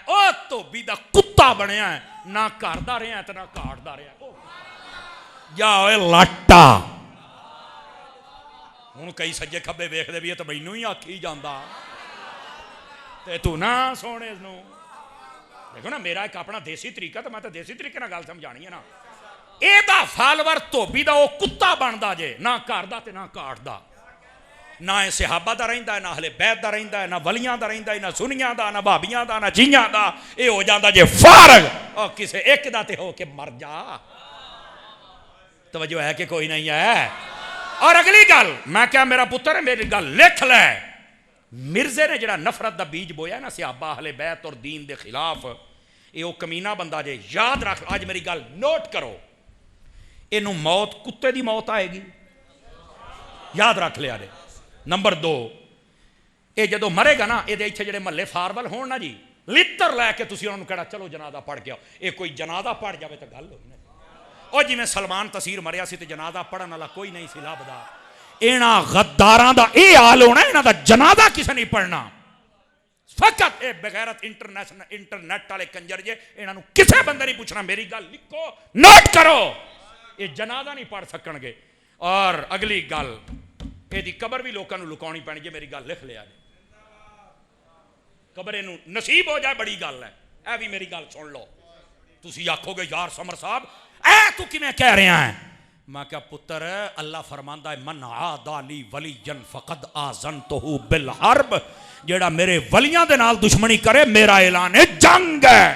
او تو بھی دا کتا بنیا ہے، نہ گھر دا رہے ہیں تے نہ کاٹ دا رہے ہیں. یا اوے لاٹا ہوں کئی سجے کھبے ویکھ دے بھی ہے تو مینوں ہی آکھی جاندا تے تو نہ سونے اس نوں. دیکھو نا میرا ایک اپنا دیسی طریقہ تو میں تو دیسی طریقے نہ گل سمجھانی ہے نا. اے دا فالور دھوبی دا او کتا بندا جے، نہ گھر دا تے نہ کاٹ دا، نہ اے صحابہ دا رہندا ہے، نہ اہل بیت دا رہندا ہے، نہ ولیاں دا رہندا ہے، نہ سنیاں دا، نہ بھابیاں دا، نہ جیاں دا. اے ہو جاندا جے فارغ او کسے ایک دا تے ہو کے مر جا. توجہ ہے کہ کوئی نہیں ہے؟ اور اگلی گل میں کیا میرا پتر ہے میری گل لکھ لے مرزے نے جڑا نفرت دا بیج بویا نا صحابہ اہل بیت اور دین دے خلاف یہ کمینہ بندہ جے یاد رکھ آج میری گل نوٹ کرو اینو موت کتے دی موت آئے گی یاد رکھ لیا جے نمبر 2 یہ جدو مرے گا نا یہ اتنے جڑے محلے فارول ہون نا جی لتر لے کے تسی انہوں کہنا چلو جنازہ پڑھ کے آؤ یہ کوئی جنازہ پڑھ جاوے تو گل ہوئی نا اور جی میں سلمان تسیر مریا سی تے جنازہ پڑھن والا کوئی نہیں سی لبدا اینا غداراں دا اے حال ہونا اینا دا جنازہ کسے نہیں پڑھنا فقط اے بغیرت انٹرنیٹ والے کنجر جے انہاں نوں کسے بندے نہیں پوچھنا میری گل لکھو نوٹ کرو یہ جنازہ نہیں پڑھ سکن گے اور اگلی گل اے دی قبر بھی لوکاں نوں لکاونی پینی جے میری گل لکھ لیا جے قبر نوں نصیب ہو جائے بڑی گل ہے اے بھی میری گل سن لو تسی آکھو گے یار سمر صاحب اے تو کی میں کہہ رہے ہیں میں کہا پتر اللہ فرماندہ ہے من عادی لی ولیًا فقد آذنتہ بالحرب جیڑا میرے ولیاں دے نال دشمنی کرے میرا اعلان جنگ ہے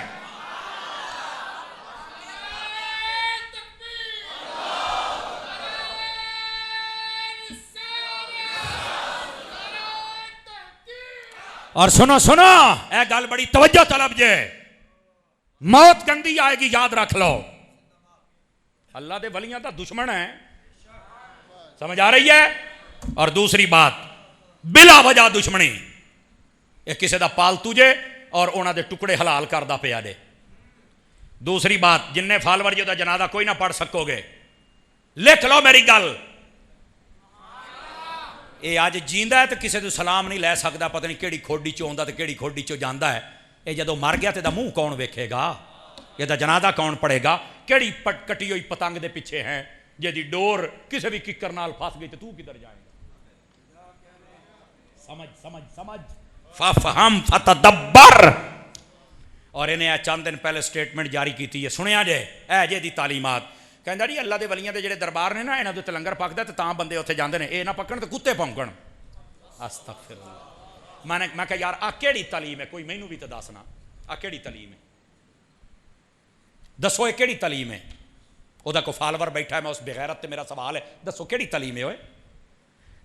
اور سنو سنو اے گل بڑی توجہ طلب جے موت گندی آئے گی یاد رکھ لو اللہ دے ولیاں دا دشمن ہے سمجھ آ رہی ہے اور دوسری بات بلا وجہ دشمنی یہ کسی دا پالتو جے اور اونا دے ٹکڑے حلال کردہ پیا دے دوسری بات جن نے فالور جو دا جنازہ کوئی نہ پڑھ سکو گے لکھ لو میری گل یہ آج جیندہ ہے تو کسی دے سلام نہیں لے سکتا پتہ نہیں کیڑی کھوڑی چو ہوندا تے کیڑی کھوڑی چو جاندہ ہے یہ جدو مر گیا تے دا منہ کون ویکھے گا یہ دا جنازہ کون پڑے گا کیڑی کٹی ہوئی پتنگ دے پیچھے ہیں جے دی ڈور کسی بھی ککر نال پھنس گئی تو کدھر جائے گا سمجھ سمجھ سمجھ ففہم فتدبر اور انہیں چند دن پہلے سٹیٹمنٹ جاری کی تھی یہ سنیا جے اے جے دی تعلیمات کہندا جی اللہ دے ولیاں دے جڑے دربار نے نا انہاں دے تے لنگر پکدا تے تاں بندے اوتھے جاندے نے اے نہ پکن تے کتے پونکن استغفر اللہ میں کہ یار آ کیڑی تعلیم ہے کوئی مینوں بھی تے دسنا آ کیڑی تعلیم ہے دسو یہ کیڑی تعلیم ہے او دا کو فالور بیٹھا ہے میں اس بغیرت تے میرا سوال ہے دسو کیڑی تعلیم ہے اوئے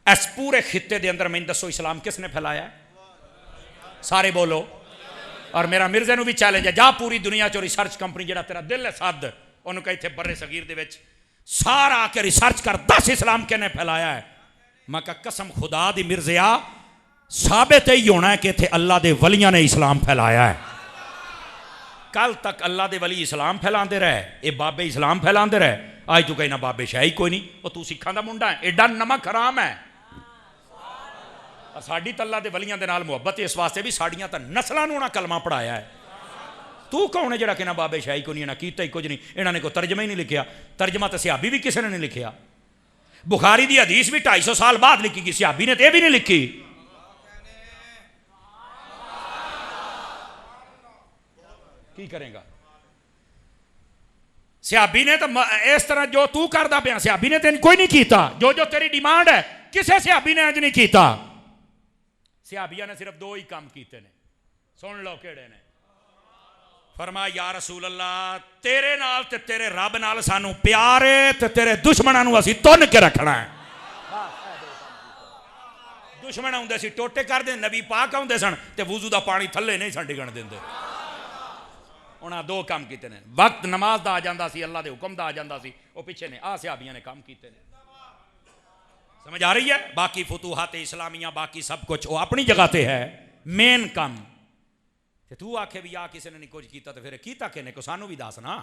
اس پورے خطے دے اندر میں دسو اسلام کس نے پھیلایا ہے سارے بولو اور میرا مرزے نو بھی چیلنج ہے جا پوری دنیا چ ریسرچ کمپنی جڑا تیرا دل ہے سد انہوں کہتے برے صغیر دے وچ سارا آ کے ریسرچ کر 10 اسلام کنے پھیلایا ہے میں کہا قسم خدا دی مرزیا ثابت ہی ہونا ہے کہ تھے اللہ دے ولیاں نے اسلام پھیلایا ہے کل تک اللہ دے ولی اسلام پھیلاندے رہے اے بابے اسلام پھیلاندے رہے آج تو کہنا بابے شاہی کوئی نہیں وہ تو سکھاں دا منڈا ہے ایڈا نمک حرام ہے ساڈی تے اللہ دے ولیاں دے نال محبت اس واسطے بھی ساڈیاں تے نسلاں نوں نہ کلمہ پڑھایا ہے تو کون ہے جڑا کہنا بابے شاہی کو نہیں نہ کیتا ہی کچھ نہیں انہاں نے کوئی ترجمہ ہی نہیں لکھیا ترجمہ تے صحابی بھی کسی نے نہیں لکھیا بخاری دی حدیث بھی 250 سال بعد لکھی گئی صحابی نے تے بھی نہیں لکھی کی کریں گا صحابی نے تو اس طرح جو تو کردا پیا صحابی نے تین کوئی نہیں کیتا جو تیری ڈیمانڈ ہے کسے صحابی نے اج نہیں کیتا صحابیہ نے صرف 2 ہی کام کیتے نے سن لو کیڑے نے فرمایا یا رسول اللہ تیرے نال تے تیرے رب نال سانو پیار ہے تے تیرے دشمناں نوں اسی تن کے رکھنا ہے دشمن آندے سی ٹوٹے کر دے نبی پاک آندے سن تے وضو دا پانی تھلے نہیں سن ڈگن دیندے انہاں 2 کام کیتے نے وقت نماز دا آ جاندا سی اللہ دے حکم دا آ جاندا سی او پیچھے نے صحابیاں نے کام کیتے نے سمجھ آ رہی ہے باقی فتوحات اسلامیہ باقی سب کچھ وہ اپنی جگہ تے ہے مین کام تو آکھے بھی آ کسی نے نہیں کچھ کیتا تو پھر کیتا کہنے کو سانو بھی دسنا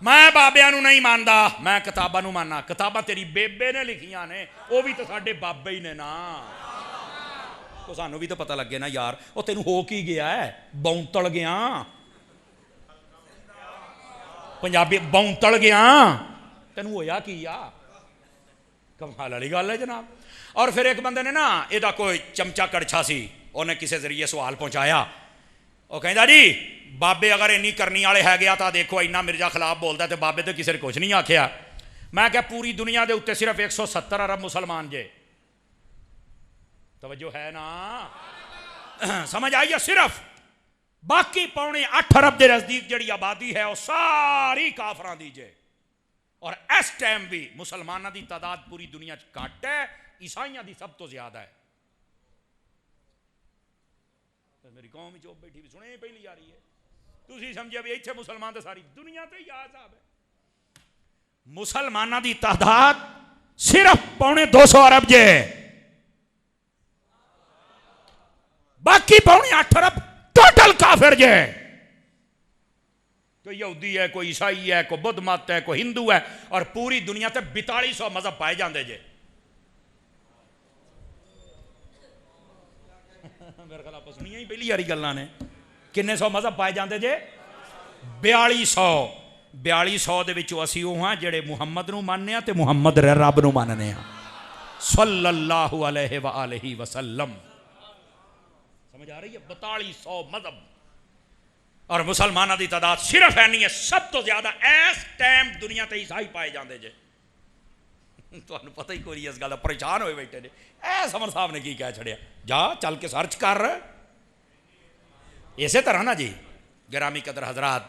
میں بابیاں نو نہیں ماندا میں کتاباں نو ماننا کتاباں تیری بیبے نے لکھیاں نے وہ بھی تو ساڈے بابے ہی نے نا تو سانو بھی تو پتہ لگے نا یار وہ تینوں ہو کی گیا ہے بونتل گیا پنجابی بونتل گیا تینوں ہویا کی آ کمال والی گل ہے جناب اور پھر ایک بندے نے نا یہ کوئی چمچا کڑچھا سی انہیں کسی ذریعے سوال پہنچایا وہ کہندا جی بابے اگر اینی کرنی والے ہے گیا تو دیکھو اینا مرزا خلاف بولتا ہے تو بابے تو کسی نے کچھ نہیں آکھیا میں کہ پوری دنیا دے اتنے صرف 170 ارب مسلمان جے توجہ ہے نا سمجھ آئیے صرف باقی 7.8 ارب دے نزدیک جڑی آبادی ہے وہ ساری کافراں دی جے اور اس ٹائم بھی مسلمانوں کی تعداد پوری دنیا گھٹ ہے، عیسائیوں کی سب تو زیادہ ہے. میری قوم ہی چوپ بیٹھی بھی سنے پہلی آ رہی ہے، تھی سمجھا بھی اتنے مسلمان تو ساری دنیا تے ہی حساب ہے. مسلمانوں کی تعداد صرف 250 ارب جے، باقی 8.25 ارب ٹوٹل کافر جے. کوئی یہودی ہے، کوئی عیسائی ہے، کوئی بدھ مت ہے، کوئی ہندو ہے، اور پوری دنیا تے 4200 مذہب پائے جاندے جے. میرے خیال آپ سنیاں ہی پہلی یاری گلاں نے. کنے سو مذہب پائے جاندے جے؟ 4200 دے وچوں اسی وہ ہاں جڑے محمد نو ماننے ہاں تے محمد رب نو ماننے ہاں صلی اللہ علیہ وآلہ وسلم. سمجھ آ رہی ہے؟ 4200 مذہب، اور مسلمانوں کی تعداد صرف ہے نہیں ہے سب تو زیادہ اس ٹائم دنیا تے عیسائی پائے جاندے جے. تمہیں پتہ ہی کوئی اس گل دا، پریشان ہوئے بیٹھے جے. سمر صاحب نے کی کہہ چھڑیا؟ جا چل کے سرچ کر. اسی طرح نا جی گرامی قدر حضرات،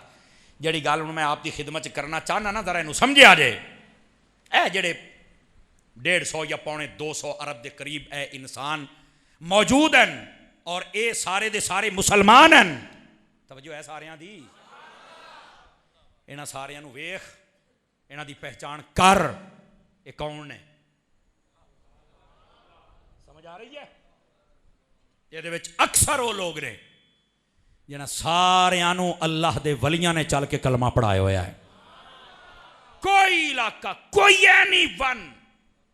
جڑی گل میں آپ کی خدمت کرنا چاہنا نا، ذرا انہوں سمجھے آ جائے. اے جڑے 150 یا 250 ارب دے قریب اے انسان موجود ہیں، اور اے سارے دے سارے مسلمان ہیں. توجہ ہے سارے دی؟ انہاں سارے نو ویخ، انہاں دی پہچان کر، یہ کون نے؟ سمجھ آ رہی ہے؟ یہ دے وچ اکثر وہ لوگ نے جنہاں سارے نو اللہ دے ولیاں نے چل کے کلمہ پڑھایا ہوا ہے. کوئی علاقہ، کوئی اینی ون،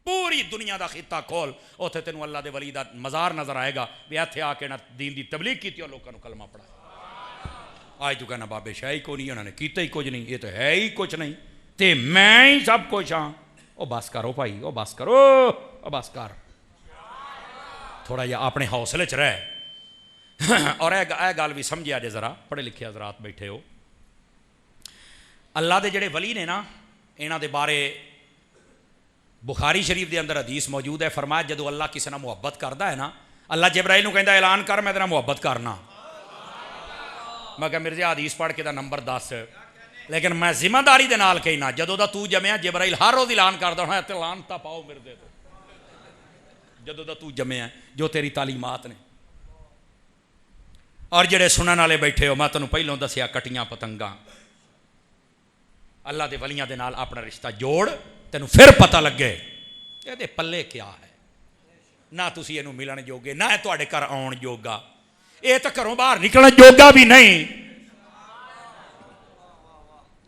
پوری دنیا دا خطہ کھول، اوتھے تینوں اللہ دے ولی دا مزار نظر آئے گا بھی ایتھے آ کے نہ دین دی تبلیغ کیتی اور لوگوں کو کلمہ پڑھایا. آج تو کہنا بابے شاہ ہی کو نہیں، انہوں نے کیتا ہی کچھ نہیں، یہ تو ہے ہی کچھ نہیں، تے میں ہی سب کچھ ہاں. او بس کرو بھائی، او بس کرو، او بس کر. تھوڑا جہا اپنے حوصلے چ رہ. اور اے گل بھی سمجھا جے، ذرا پڑھے لکھے حضرات بیٹھے ہو، اللہ دے جڑے ولی نے نا، انہاں دے بارے بخاری شریف دے اندر حدیث موجود ہے. فرمایا جدو اللہ کسی نے محبت کرتا ہے نا، اللہ جبرائیل نو کہندا اعلان کر میں تیرا محبت کرنا. میں کہا مرزا حدیث پڑھ کے دا نمبر 10، لیکن میں ذمہ داری دے نال کہنا جدو دا تو جمعیا جبرائیل ہر روز اعلان کردا ہونا تے اعلان تا پاؤ مرزے تے. جدو دا تو جمعیا جو تیری تعلیمات نے. اور جڑے سنن والے بیٹھے ہو، میں تینوں پہلوں دسیا کٹیاں پتنگاں، اللہ دے ولیاں دے نال اپنا رشتہ جوڑ، تینوں پھر پتہ لگے یہ دے پلے کیا ہے. نہ تسی اینوں ملن جوگے، نہ تواڈے گھر آن جوگا، یہ تو گھروں باہر نکلن جوگا بھی نہیں.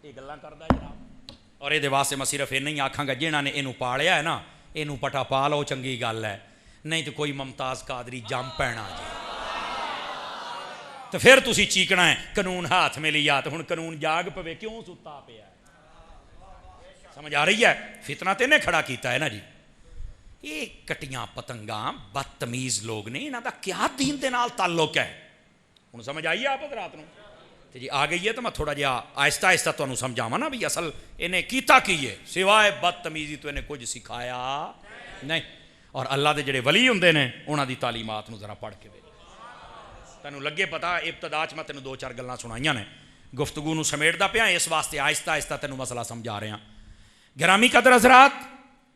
یہ گلاں کردا جناب. اور یہ واسطے میں صرف نہیں آکھاں گا جنہاں نے اینوں پالیا ہے نا، اینوں پٹا پا لو، چنگی گل ہے. نہیں تو کوئی ممتاز قادری جم پینا جی، تو پھر تسی چیکنا ہے قانون ہاتھ میں لیا، تو ہن قانون جاگ پوے کیوں ستا پیا ہے. سمجھ آ رہی ہے؟ فتنہ تے نے کھڑا کیتا ہے نا جی. یہ کٹیاں پتنگاں بدتمیز لوگ نے، انہاں دا کیا دین دے نال تعلق ہے؟ ہن سمجھ آئی آپ حضرات نو؟ تے جی آ گئی ہے تو میں تھوڑا جہا آہستہ آہستہ تانوں سمجھاواں نا بھی اصل انہیں کیتا کی ہے. سوائے بدتمیزی تو انہیں کچھ سکھایا نہیں. اور اللہ دے جڑے ولی ہوندے نے انہاں دی تعلیمات نو ذرا پڑھ کے ویکھ، تینوں لگے پتا. ابتدا میں تینوں 2-4 گلاں سنائیاں نے، گفتگو نو سمیٹدا پیا اس واسطے آہستہ آہستہ تینوں مسئلہ سمجھا رہا. گرامی قدر حضرات،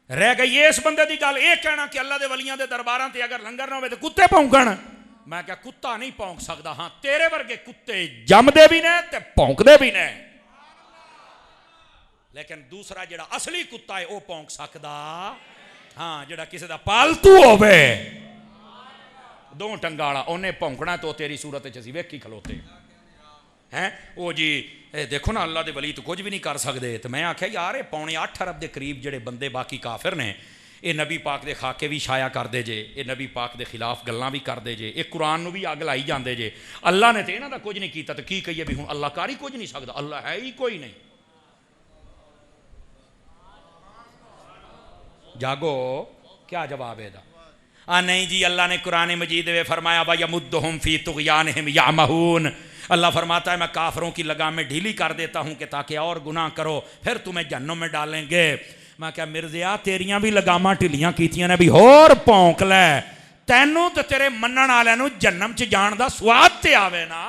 رہ گئی اس بندے دی گل یہ کہنا کہ اللہ دے ولیاں دے درباراں تے اگر لنگر نہ ہوئے تو کتے پونکن. میں کہا کتا نہیں پونک سکدا، ہاں تیرے ورگے کتے جمدے بھی نے تے پونکدے بھی نے، لیکن دوسرا جڑا اصلی کتا ہے وہ پونک سکدا ہاں، جڑا کسی دا پالتو ہوے دو ٹنگا والا انہیں پونکنا تو تیری صورت اسی ویکھی کھلوتے ہیں. وہ جی دیکھو نا اللہ دے ولی تو کچھ بھی نہیں کر سکتے. تو میں آخیا یار یہ 8.25 ارب دے قریب جڑے بندے باقی کافر نے، یہ نبی پاک دے خاکے بھی شائع کر دے جے، یہ نبی پاک دے خلاف گلاں بھی کر دے جے، یہ قرآن نو بھی اگ لائی جاندے جے. اللہ نے تو انہاں دا کچھ نہیں کیتا، تو کی کہیے بھی ہن اللہ کر ہی کچھ نہیں سکدا؟ اللہ ہے ہی کوئی نہیں. جاگو کیا جواب ہے دا؟ نہیں جی اللہ نے قرآن مجید میں فرمایا وَيَمُدُّهُمْ فِي طُغْيَانِهِمْ يَعْمَهُونَ. اللہ فرماتا ہے میں کافروں کی لگامیں ڈھیلی کر دیتا ہوں کہ تاکہ اور گناہ کرو پھر تمہیں جہنم میں ڈالیں گے. میں کہا مرزیا تیریاں بھی لگاماں ٹھلیاں کیتیاں نے بھی ہور پونک لے، تینوں تو تیرے منن والے نو جہنم چ جان دا سواد تے آوے نا.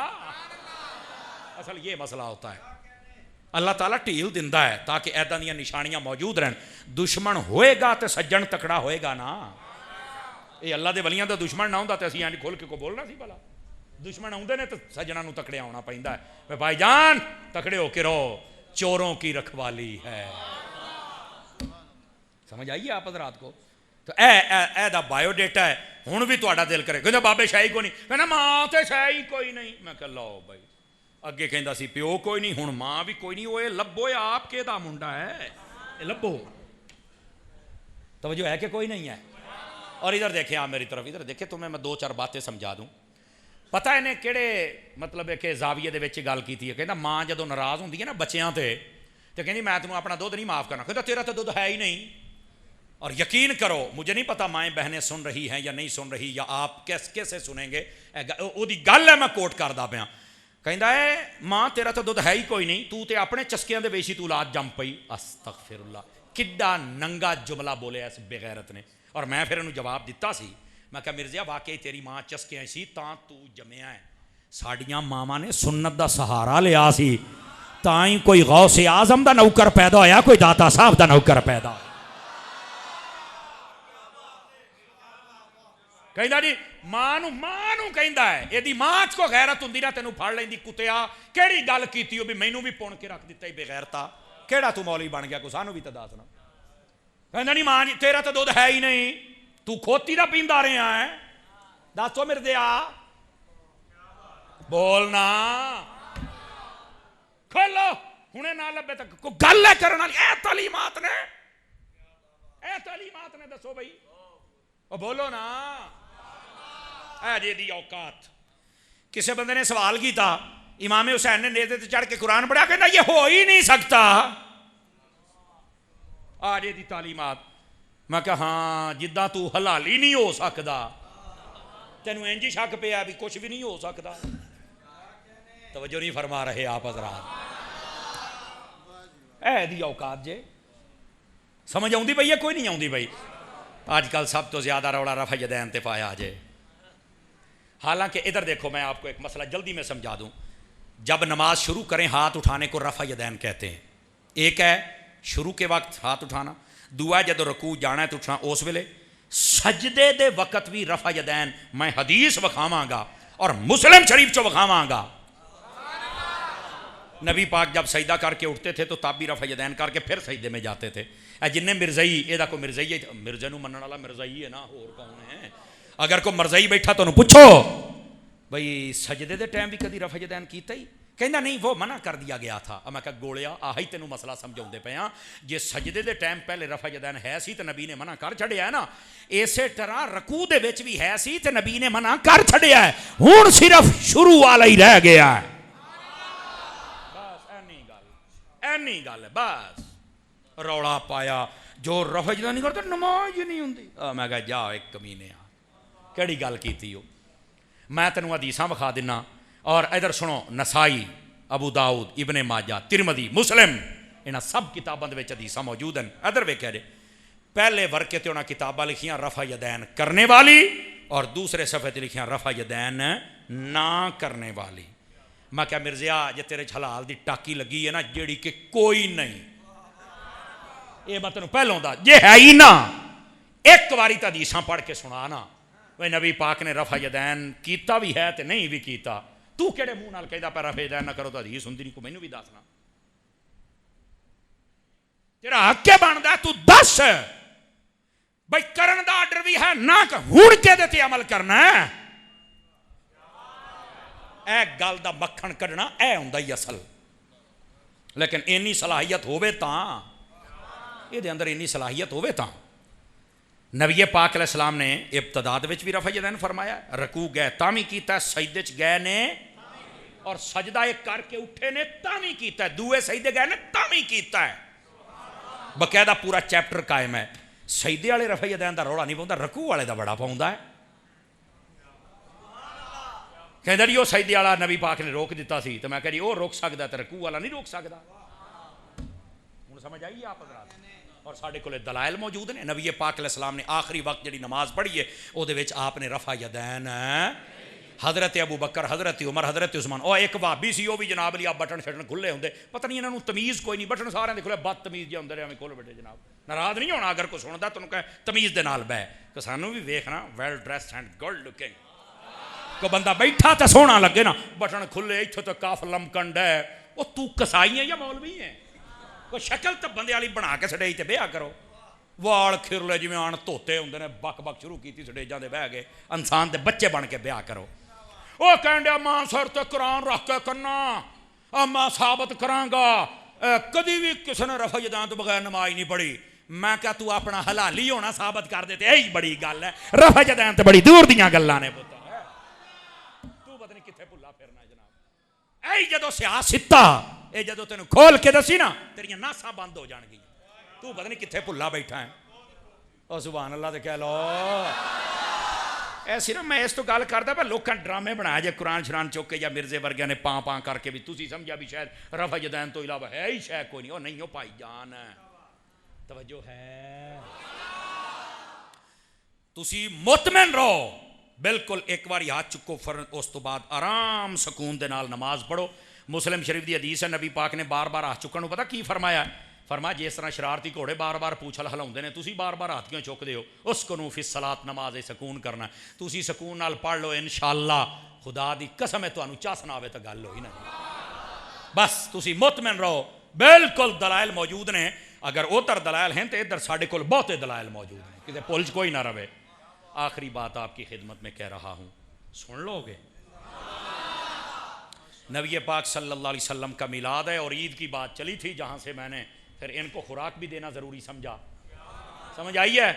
اصل یہ مسئلہ ہوتا ہے. اللہ تعالیٰ ਢੀਲ ਦਿੰਦਾ ਹੈ تاکہ ایداں دیاں نشانیاں موجود رہن. دشمن ہوئے گا تو سجن تکڑا ہوئے گا نا. یہ اللہ دے ولیاں دا دشمن نہ ہوندا تے اسی کھول کے کو بولنا سی بھلا. دشمن آؤندے نے تو سجنا نو تکڑے ہونا پیندا ہے. بھائی جان تکڑے ہو کے رہو, چوروں کی رکھوالی ہے. سمجھ آئیے آپ حضرات کو. تو اے دا بایو ڈیٹا ہے. ہن بھی تہاڈا دل کرے کہندا بابے شاہی کو نہیں, کہنا ماں تے شاہی کوئی نہیں. میں کہ لو بھائی اگے کہندا سی پیو کوئی نہیں, ہن ماں بھی کوئی نہیں. اوے لبو آپ کے دا منڈا ہے, لبو. توجہ ہے کہ کوئی نہیں ہے. اور ادھر دیکھیں آپ میری طرف, ادھر دیکھیں تمہیں میں دو چار باتیں سمجھا دوں. پتہ انہیں کہڑے مطلب ہے کہ زاویے دے وچ گل کیتی ہے. کہندا ماں جدوں ناراض ہوندی ہے نا بچیاں تے کہندی میں تمہیں اپنا دودھ نہیں معاف کرنا. کہندا تیرا تو دودھ ہے ہی نہیں. اور یقین کرو مجھے نہیں پتا مائیں بہنیں سن رہی ہیں یا نہیں سن رہی, یا آپ کیسے سنیں گے. وہ دی گل ہے میں کوٹ کردا پیا. کہندا ہے ماں تیرا تو دودھ ہے ہی کوئی نہیں, تو تے اپنے چسکیاں دے ویسی تو اولاد جم پئی. استغفر اللہ, کڈا ننگا جملہ بولیا اس بغیرت نے. اور میں پھر انہوں جواب دیتا سی, میں کہا مرزیا واقعی تیری ماں چسکیاں سی تاں تو جمیا ہے. ساڈیاں ماواں نے سنت دا سہارا لیا سی تاں ہی کوئی غوث اعظم دا نوکر پیدا ہویا, کوئی داتا صاحب دا نوکر پیدا ہویا. کہندا جی ماں نو کہندا ہے ایدی ماں کو غیرت ہوندی نا تینوں پھڑ لیندی کتیا. کیڑی گل کیتی ہو بھی مینوں بھی پون کے رکھ دتا ہی بغیرتا. کیڑا تو مولوی بن گیا کو سانو بھی تے دسنا. کہندا نہیں ماں جی تیرا تو دودھ ہے ہی نہیں, تو کھوتی دا پیندا رہیا ہے. دسو مرزیا بولنا کھولو ہنے نہ لبے تک کو گل ہے کرن والی. اے تعلیمات نے دسو بھائی, او بولو نا. اے جی دی اوقات. کسی بندے نے سوال کیتا, امام حسین نے نیزے تے چڑھ کے قرآن پڑھا, کہندا یہ ہو ہی نہیں سکتا. آج دی تعلیمات. میں کہا ہاں جداں تو حلالی نہیں ہو سکدا تینوں انج ہی شک پیا بھی کچھ بھی نہیں ہو سکدا. توجہ نہیں فرما رہے آپ حضرات. اے دی اوقات جے سمجھ آؤندی پئی ہے کوئی نہیں آؤندی بھائی. آج کل سب تو زیادہ روڑا رفع یدین تے پایا جے. حالانکہ ادھر دیکھو میں آپ کو ایک مسئلہ جلدی میں سمجھا دوں. جب نماز شروع کریں ہاتھ اٹھانے کو رفع یدین کہتے ہیں. ایک ہے شروع کے وقت ہاتھ اٹھانا, دعا جدو رکوع جانا ہے تو اٹھنا اس ویلے. سجدے دے وقت بھی رفع یدین میں حدیث وکھاواں گا اور مسلم شریف چو وکھاواں گا. نبی پاک جب سجدہ کر کے اٹھتے تھے تو تب بھی رفع یدین کر کے پھر سجدے میں جاتے تھے. جن مرزئی یہ کوئی مرزئی ہے, مرزے نو منن والا مرزئی ہے نا, اور کون ہے. اگر کوئی مرزئی بیٹھا تو پوچھو بھئی سجدے دے ٹائم بھی کدی رفع یدین کیتا ہی. کہندا نہیں وہ منع کر دیا گیا تھا. میں کہا گولیا آہی تینوں مسئلہ سمجھاؤندے پے ہاں. جے سجدے دے ٹائم پہلے رفع یدین ہے سی تے نبی نے منع کر چھڑیا ہے نا, اسی طرح رکوع دے وچ بھی ہے سی تے نبی نے منع کر چھڑیا ہے. ہن صرف شروع والا ہی رہ گیا ہے. بس اینی گل ہے. بس روڑا پایا جو رفع یدین نہیں کرتا نماز ہی نہیں ہوندی. میں کہا جا ایک کمینے آ کیڑی گل کیتی ہو. میں تینوں حدیثاں وکھا دینا. اور ادھر سنو, نسائی, ابو داؤد, ابن ماجہ, ترمذی, مسلم, انہاں سب کتاباں دے وچ حدیثاں موجود ہیں. ادھر ویکھیا جے پہلے ورقے تے انہاں کتاباں لکھیاں رفع یدین کرنے والی اور دوسرے صفحے تے لکھیاں رفع یدین نہ کرنے والی. میں کہا مرزیا جے تیرے حلال دی ٹاکی لگی ہے نا جیڑی کہ کوئی نہیں, یہ میں تینوں پہلوں دا جے ہے ہی نا ایک واری تے حدیثاں پڑھ کے سنا نا وہ نبی پاک نے رفع یدین کیتا بھی ہے تے نہیں بھی کیتا. تو کہڑے منہ نال کہدا پہ رفع یدین نہ کرو تو حدیث ہوندی نہیں, کو مینوں بھی دسنا. تیرا حق کیا بندا تو دس بھائی کرن دا آرڈر بھی ہے نہ ہن کے دے تے عمل کرنا ہے. اے گل دا مکھن کڈنا اے ہوندا ہی اصل. لیکن اینی صلاحیت ہوے تاں یہ دے اندر اینی صلاحیت ہوے تاں. نبی پاک علیہ السلام نے ابتدا دے وچ بھی رفع یدین فرمایا, رکوع گئے تاں وی کیتا ہے, سجدے چ گئے نے اور سجدہ ایک کر کے اٹھے نے تاں وی کیتا ہے, دوے سجدے گئے نے تاں وی کیتا ہے. باقاعدہ پورا چیپٹر قائم ہے. سجدے والے رفع یدین دا روڑا نہیں پاوندا, رکوع والے دا بڑا پاوندا ہے. کہندا جی وہ سجدے والا نبی پاک نے روک دیتا سی, تو میں کہا جی وہ روک سکدا تے رکوع والا نہیں روک سکدا. ہن سمجھ آئی آپ حضرات. اور ساڈے کول دلائل موجود نے. نبی پاک علیہ السلام نے آخری وقت جڑی نماز پڑھی ہے او دے وچ آپ نے رفع یدین حضرت ابو بکر، حضرت عمر، حضرت عثمان، اور ایک بھابی سی وہ بھی جناب لیا بٹن شٹن کھلے ہوندے، پتہ نہیں انہوں تمیز کوئی نہیں، بٹن سارے دے کھلے، بدتمیز جے ہوندے رہے کھول بیٹھے جناب. ناراض نہیں ہونا اگر کوئی سندا تینوں کہ تمیز دے نال بہ کہ سانوں بھی ویکھنا well dressed and good looking. کو بندہ بیٹھا تے سونا لگے نا، بٹن کھلے ایتھے تے کاف لمکن ڈے، او تو کسائی ہے یا مولوی ہے؟ کوئی شکل تے بندے والی بنا کے سٹیج تے بیاہ کرو. وال کھر لے جویں آن توتے ہوندے نے، بک بک شروع کیتی سٹیجاں تے بہ گئے، انسان دے بچے بن کے بیاہ کرو. وہ کہن ڈیا ماں سر تے قرآن رکھ کے کرنا، میں ثابت کراں گا کدی بھی کسی نے رفع یدین تو بغیر نماز نہیں پڑھی. میں کہا تو اپنا حلالی ہونا ثابت کر دیتے، یہی بڑی گل ہے، رفع یدین تو بڑی دور دیاں گلاں نے پتر. تو پتہ نہیں کتنے بھلا پھرنا جناب. اے جدو سیاستہ اے جدو تینوں کھول کے دسی نا تیریاں ناساں بند ہو جان گی. تو پتہ نہیں کتنے بھلا بیٹھا ہے. او سبحان اللہ تے کہہ لو. ایسی نا میں اس تو گل کردا پر لوکاں ڈرامے بنایا جے قرآن شران چوک کے یا مرزے ورگیاں نے پاں پاں کر کے بھی تسی سمجھا بھی شاید رفع یدین تو علاوہ ہے ہی شے کوئی نہیں. او نہیں ہو بھائی جان، توجہ ہے. تسی مطمئن رہو بالکل، ایک بار ہاتھ چکو فرض، اس تو بعد آرام سکون دے نال نماز پڑھو. مسلم شریف دی حدیث ہے، نبی پاک نے بار بار ہاتھ چکن نو پتہ کی فرمایا؟ فرمایا جس طرح شرارتی گھوڑے بار بار پوچھ ہلاؤندے نے، تسی بار بار ہاتھ کیوں چکدے ہو؟ اس کو فی الصلاۃ، نماز سکون کرنا. تسی سکون نال پڑھ لو انشاءاللہ، خدا دی قسم ہے تانوں چس نہ آوے تو گل ہوئی نا. بس تسی مطمئن رہو بالکل دلائل موجود نے. اگر ادھر دلائل ہیں تو ادھر ساڈے کول بہتے دلائل موجود ہیں، کسی پلچ کوئی نہ رہے. آخری بات آپ کی خدمت میں کہہ رہا ہوں، سن لو گے. نبی پاک صلی اللہ علیہ وسلم کا میلاد ہے اور عید کی بات چلی تھی، جہاں سے میں نے پھر ان کو خوراک بھی دینا ضروری سمجھا. سمجھ آئی ہے؟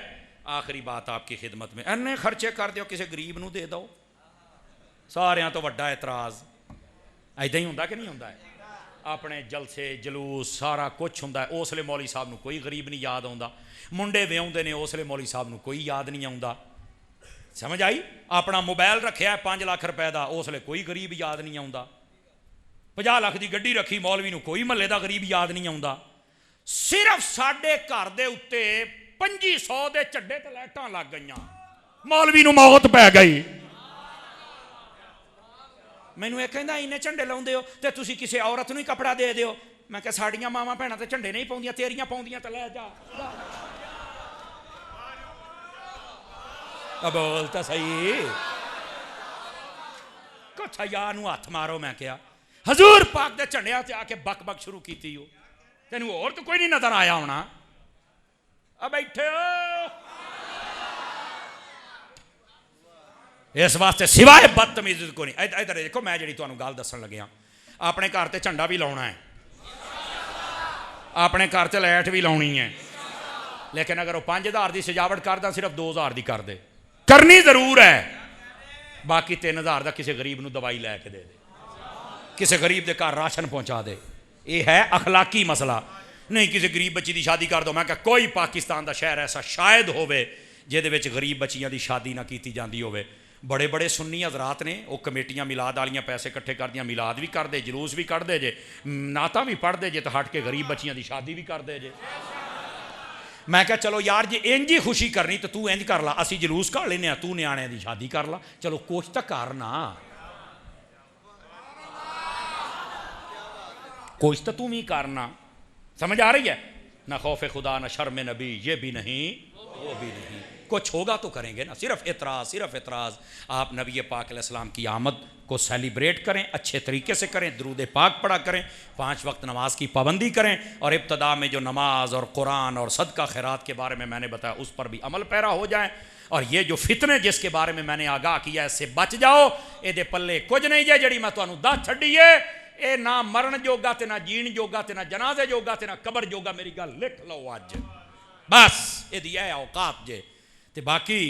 آخری بات آپ کی خدمت میں، انے خرچے کر دیو کسی غریب نو دے دو. ساریاں تو وڈا اعتراض ایداں ہی ہوندا کہ نہیں ہوندا ہے؟ اپنے جلسے جلوس سارا کچھ ہوندا ہے، اس لیے مولوی صاحب نو کوئی غریب نہیں یاد آوندا. منڈے ویاوندے نے اس لیے مولوی صاحب نو کوئی یاد نہیں آوندا. سمجھ آئی؟ اپنا موبائل رکھیا ہے 5 لاکھ روپے دا، اس لیے کوئی غریب یاد نہیں آوندا. 50 لاکھ دی گڈی رکھی مولوی نو کوئی محلے دا غریب یاد نہیں آوندا. صرف ساڈے گھر دے اُتے 2500 دے چڈے تے لائٹاں لگ گئیاں، مولوی نو موت پی گئی. مینوں یہ کہندا اینے جھنڈے لاؤندے ہو تے تسی کسی عورت نو ہی کپڑا دے دیو. میں کہ ساڈیاں ماواں بھੈਣਾਂ تے جھنڈے نہیں پاؤندیاں، تیریاں پاؤندیاں تے لے جا. بول تو صحیح. کچھ حیا نو ہاتھ مارو. میں کیا حضور پاک دے جھنڈیاں تے آ کے بک بک شروع کیتی ہو، تینوں اور تو کوئی نہیں نظر آیا ہونا. اب بیٹھے ہو اس واسطے سوائے بدتمیزی کو نہیں. ادھر دیکھو میں جڑی تانوں گل دسن لگیا، اپنے گھر تے جھنڈا بھی لاؤنا ہے، اپنے گھر تے لائٹ بھی لاؤنی ہے، لیکن اگر وہ 5000 دی سجاوٹ کردا صرف 2000 دی کر دے. کرنی ضرور ہے، باقی 3000 دا کسی غریب نو دوائی لے کے دے دے، کسی غریب دے گھر راشن پہنچا دے. یہ ہے اخلاقی مسئلہ. نہیں کسی غریب بچی دی شادی کر دو. میں کہ کوئی پاکستان دا شہر ایسا شاید ہوئے جہدے وچ غریب بچیاں دی شادی نہ کیتی جاندی ہوئے. بڑے بڑے سنی حضرات نے وہ کمیٹیاں میلاد والیاں پیسے کٹھے کر دیاں، میلاد بھی کر دے، جلوس بھی کر دے جے، نعتاں بھی پڑھ دے جے، تو ہٹ کے غریب بچیاں دی شادی بھی کر دے جے. میں کہا چلو یار جی انج ہی خوشی کرنی تو انج کر لا، اسی جلوس کر لینے ہیں، تو نیانے دی شادی کر لا. چلو کچھ تو کرنا، کچھ تو تم ہی کرنا. سمجھ آ رہی ہے؟ نہ خوف خدا نہ شرم نبی، یہ بھی نہیں وہ بھی نہیں. کچھ ہوگا تو کریں گے نا. صرف اعتراض، صرف اعتراض. آپ نبی پاک علیہ السلام کی آمد کو سیلیبریٹ کریں، اچھے طریقے سے کریں، درود پاک پڑھا کریں، 5 وقت نماز کی پابندی کریں، اور ابتدا میں جو نماز اور قرآن اور صدقہ خیرات کے بارے میں نے بتایا اس پر بھی عمل پیرا ہو جائیں. اور یہ جو فتنے جس کے بارے میں نے آگاہ کیا اس سے بچ جاؤ. یہ پلے کچھ نہیں جے جڑی میں تانوں دس چھڈی ہے. اے نہ مرن جوگا تے نہ جین جوگا تے نہ جنازے جوگا تے نہ قبر جوگا. میری گل لکھ لو اج بس. یہ ہے اوقات جے. تے باقی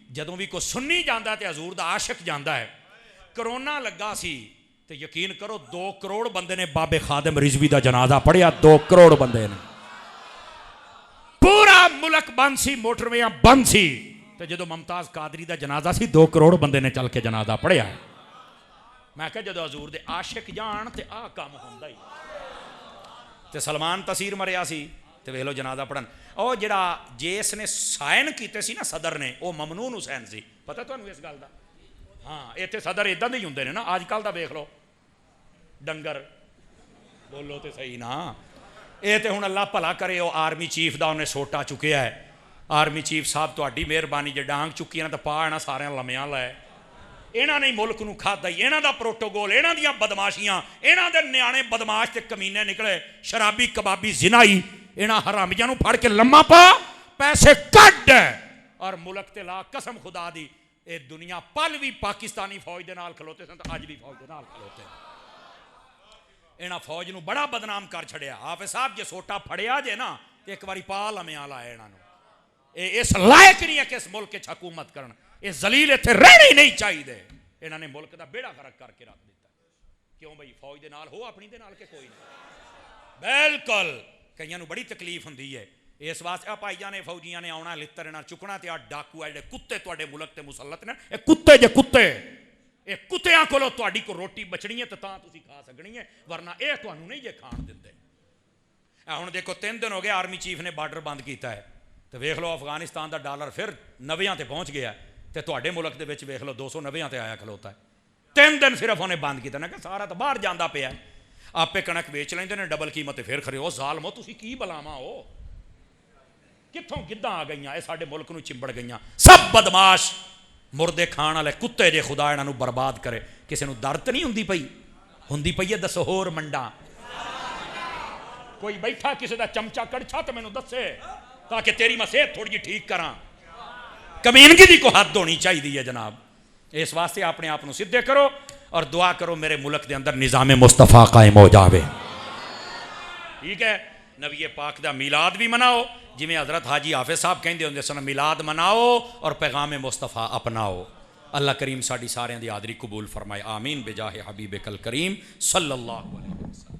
جدوں بھی کوئی سنی جاندا تے حضور دا عاشق جاندا ہے. کرونا لگا سی تے یقین کرو 2 کروڑ بندے نے بابے خادم رضوی دا جنازہ پڑھیا. 2 کروڑ بندے نے. پورا ملک بند سی، موٹرویاں بند سی، تے جدوں ممتاز قادری دا جنازہ سی 2 کروڑ بندے نے چل کے جنازہ پڑھیا. میں کہا جدو حضور دے عاشق جان تے آ کام ہوندا ہی. تے سلمان تسیر مریا سی تے ویکھ لو جنازہ پڑھن. او جڑا جس نے سائن کیتے سی نا صدر نے، وہ ممنون حسین سی. پتہ تانوں اس گل دا؟ ہاں اتنے صدر ادا دے ہی ہوندے نے نا اج کل دا ویکھ لو ڈنگر بولو تے صحیح نا یہ تو ہوں اللہ بھلا کرے وہ آرمی چیف دا انہیں سوٹا چکیا ہے آرمی چیف صاحب تہاڈی مہربانی جے ڈانگ چکی نا تو پا یہاں سارے لمیاں لائے یہاں نے ملک نو کھادا ہی یہاں دا پروٹوکول یہاں دیاں بدماشیاں یہاں دے نیانے بدماش تے کمینے نکلے شرابی کبابی زنائی یہاں حرامیاں نو پھڑ کے لما پا پیسے کٹ اور ملک تے لا قسم خدا دی اے دنیا پل بھی پاکستانی فوج دے نال کھلوتے سن تو اج بھی فوج دے نال کھلوتے یہاں فوج نو بڑا بدنام کر چھڑیا حافظ صاحب جے سوٹا پھڑیا جے نا تو ایک باری پا لمیاں لائے یہاں اس لائق نہیں ہے کہ اس ملک کے حکومت کرن یہ ذلیل اتنے رہنے ہی نہیں چاہیے انہوں نے ملک دا بیڑا غرق کر کے رکھ دیتا کیوں بھائی فوج دے نال ہو اپنی دے نال کے کوئی نہیں بالکل کئیاں نو بڑی تکلیف ہوندی ہے اس واسطے بھائی جانے فوجیاں نے آنا لتر انہاں چکنا تے ڈاکو ہے جڑے کتے تواڈے ملک تے مسلط نے اے کتے جے کتے اے کتیاں کولو تواڈی کو روٹی بچنی ہے تے تاں تسی کھا سکنی ہے ورنہ اے تانوں نہیں جے کھان دندے ہن دیکھو 3 دن ہو گئے آرمی چیف نے بارڈر بند کیتا ہے تو ویکھ لو افغانستان دا ڈالر پھر 90 تے پہنچ گیا تے تواڈے ملک دے وچ ویکھ لو 290 تے آیا کھلوتا ہے 3 دن صرف انہیں بند کیتا نا کہ سارا تو باہر جاندا پیا آپے کنک ویچ لیندے نے ڈبل قیمت پھر کھڑے ہو ظالمو تسی کی بلاواں ہو کتھوں گداں آ گئیاں اے ساڈے ملک نو چمبڑ گئیاں سب بدماش مردے کھان والے کتے جے خدا انہاں نو برباد کرے کسے نو درد نہیں ہوندی پئی ہے دسو ہور منڈا کوئی بیٹھا کسی دا چمچا کڑچھا تو مینوں دسے تاکہ تیری میں صحت تھوڑی جی ٹھیک کراں کمینگی دی کو حد ہونی چاہیے جناب اس واسطے اپنے آپ سدھے کرو اور دعا کرو میرے ملک دے اندر نظام مصطفیٰ قائم ہو جاوے ٹھیک ہے نبی پاک دا میلاد بھی مناؤ جویں حضرت حاجی حافظ صاحب کہندے ہوندے سن میلاد مناؤ اور پیغام مصطفیٰ اپناؤ اللہ کریم ساڈی سارے دی حاضری قبول فرمائے آمین بجاہ حبیب کل کریم صلی اللہ علیہ وسلم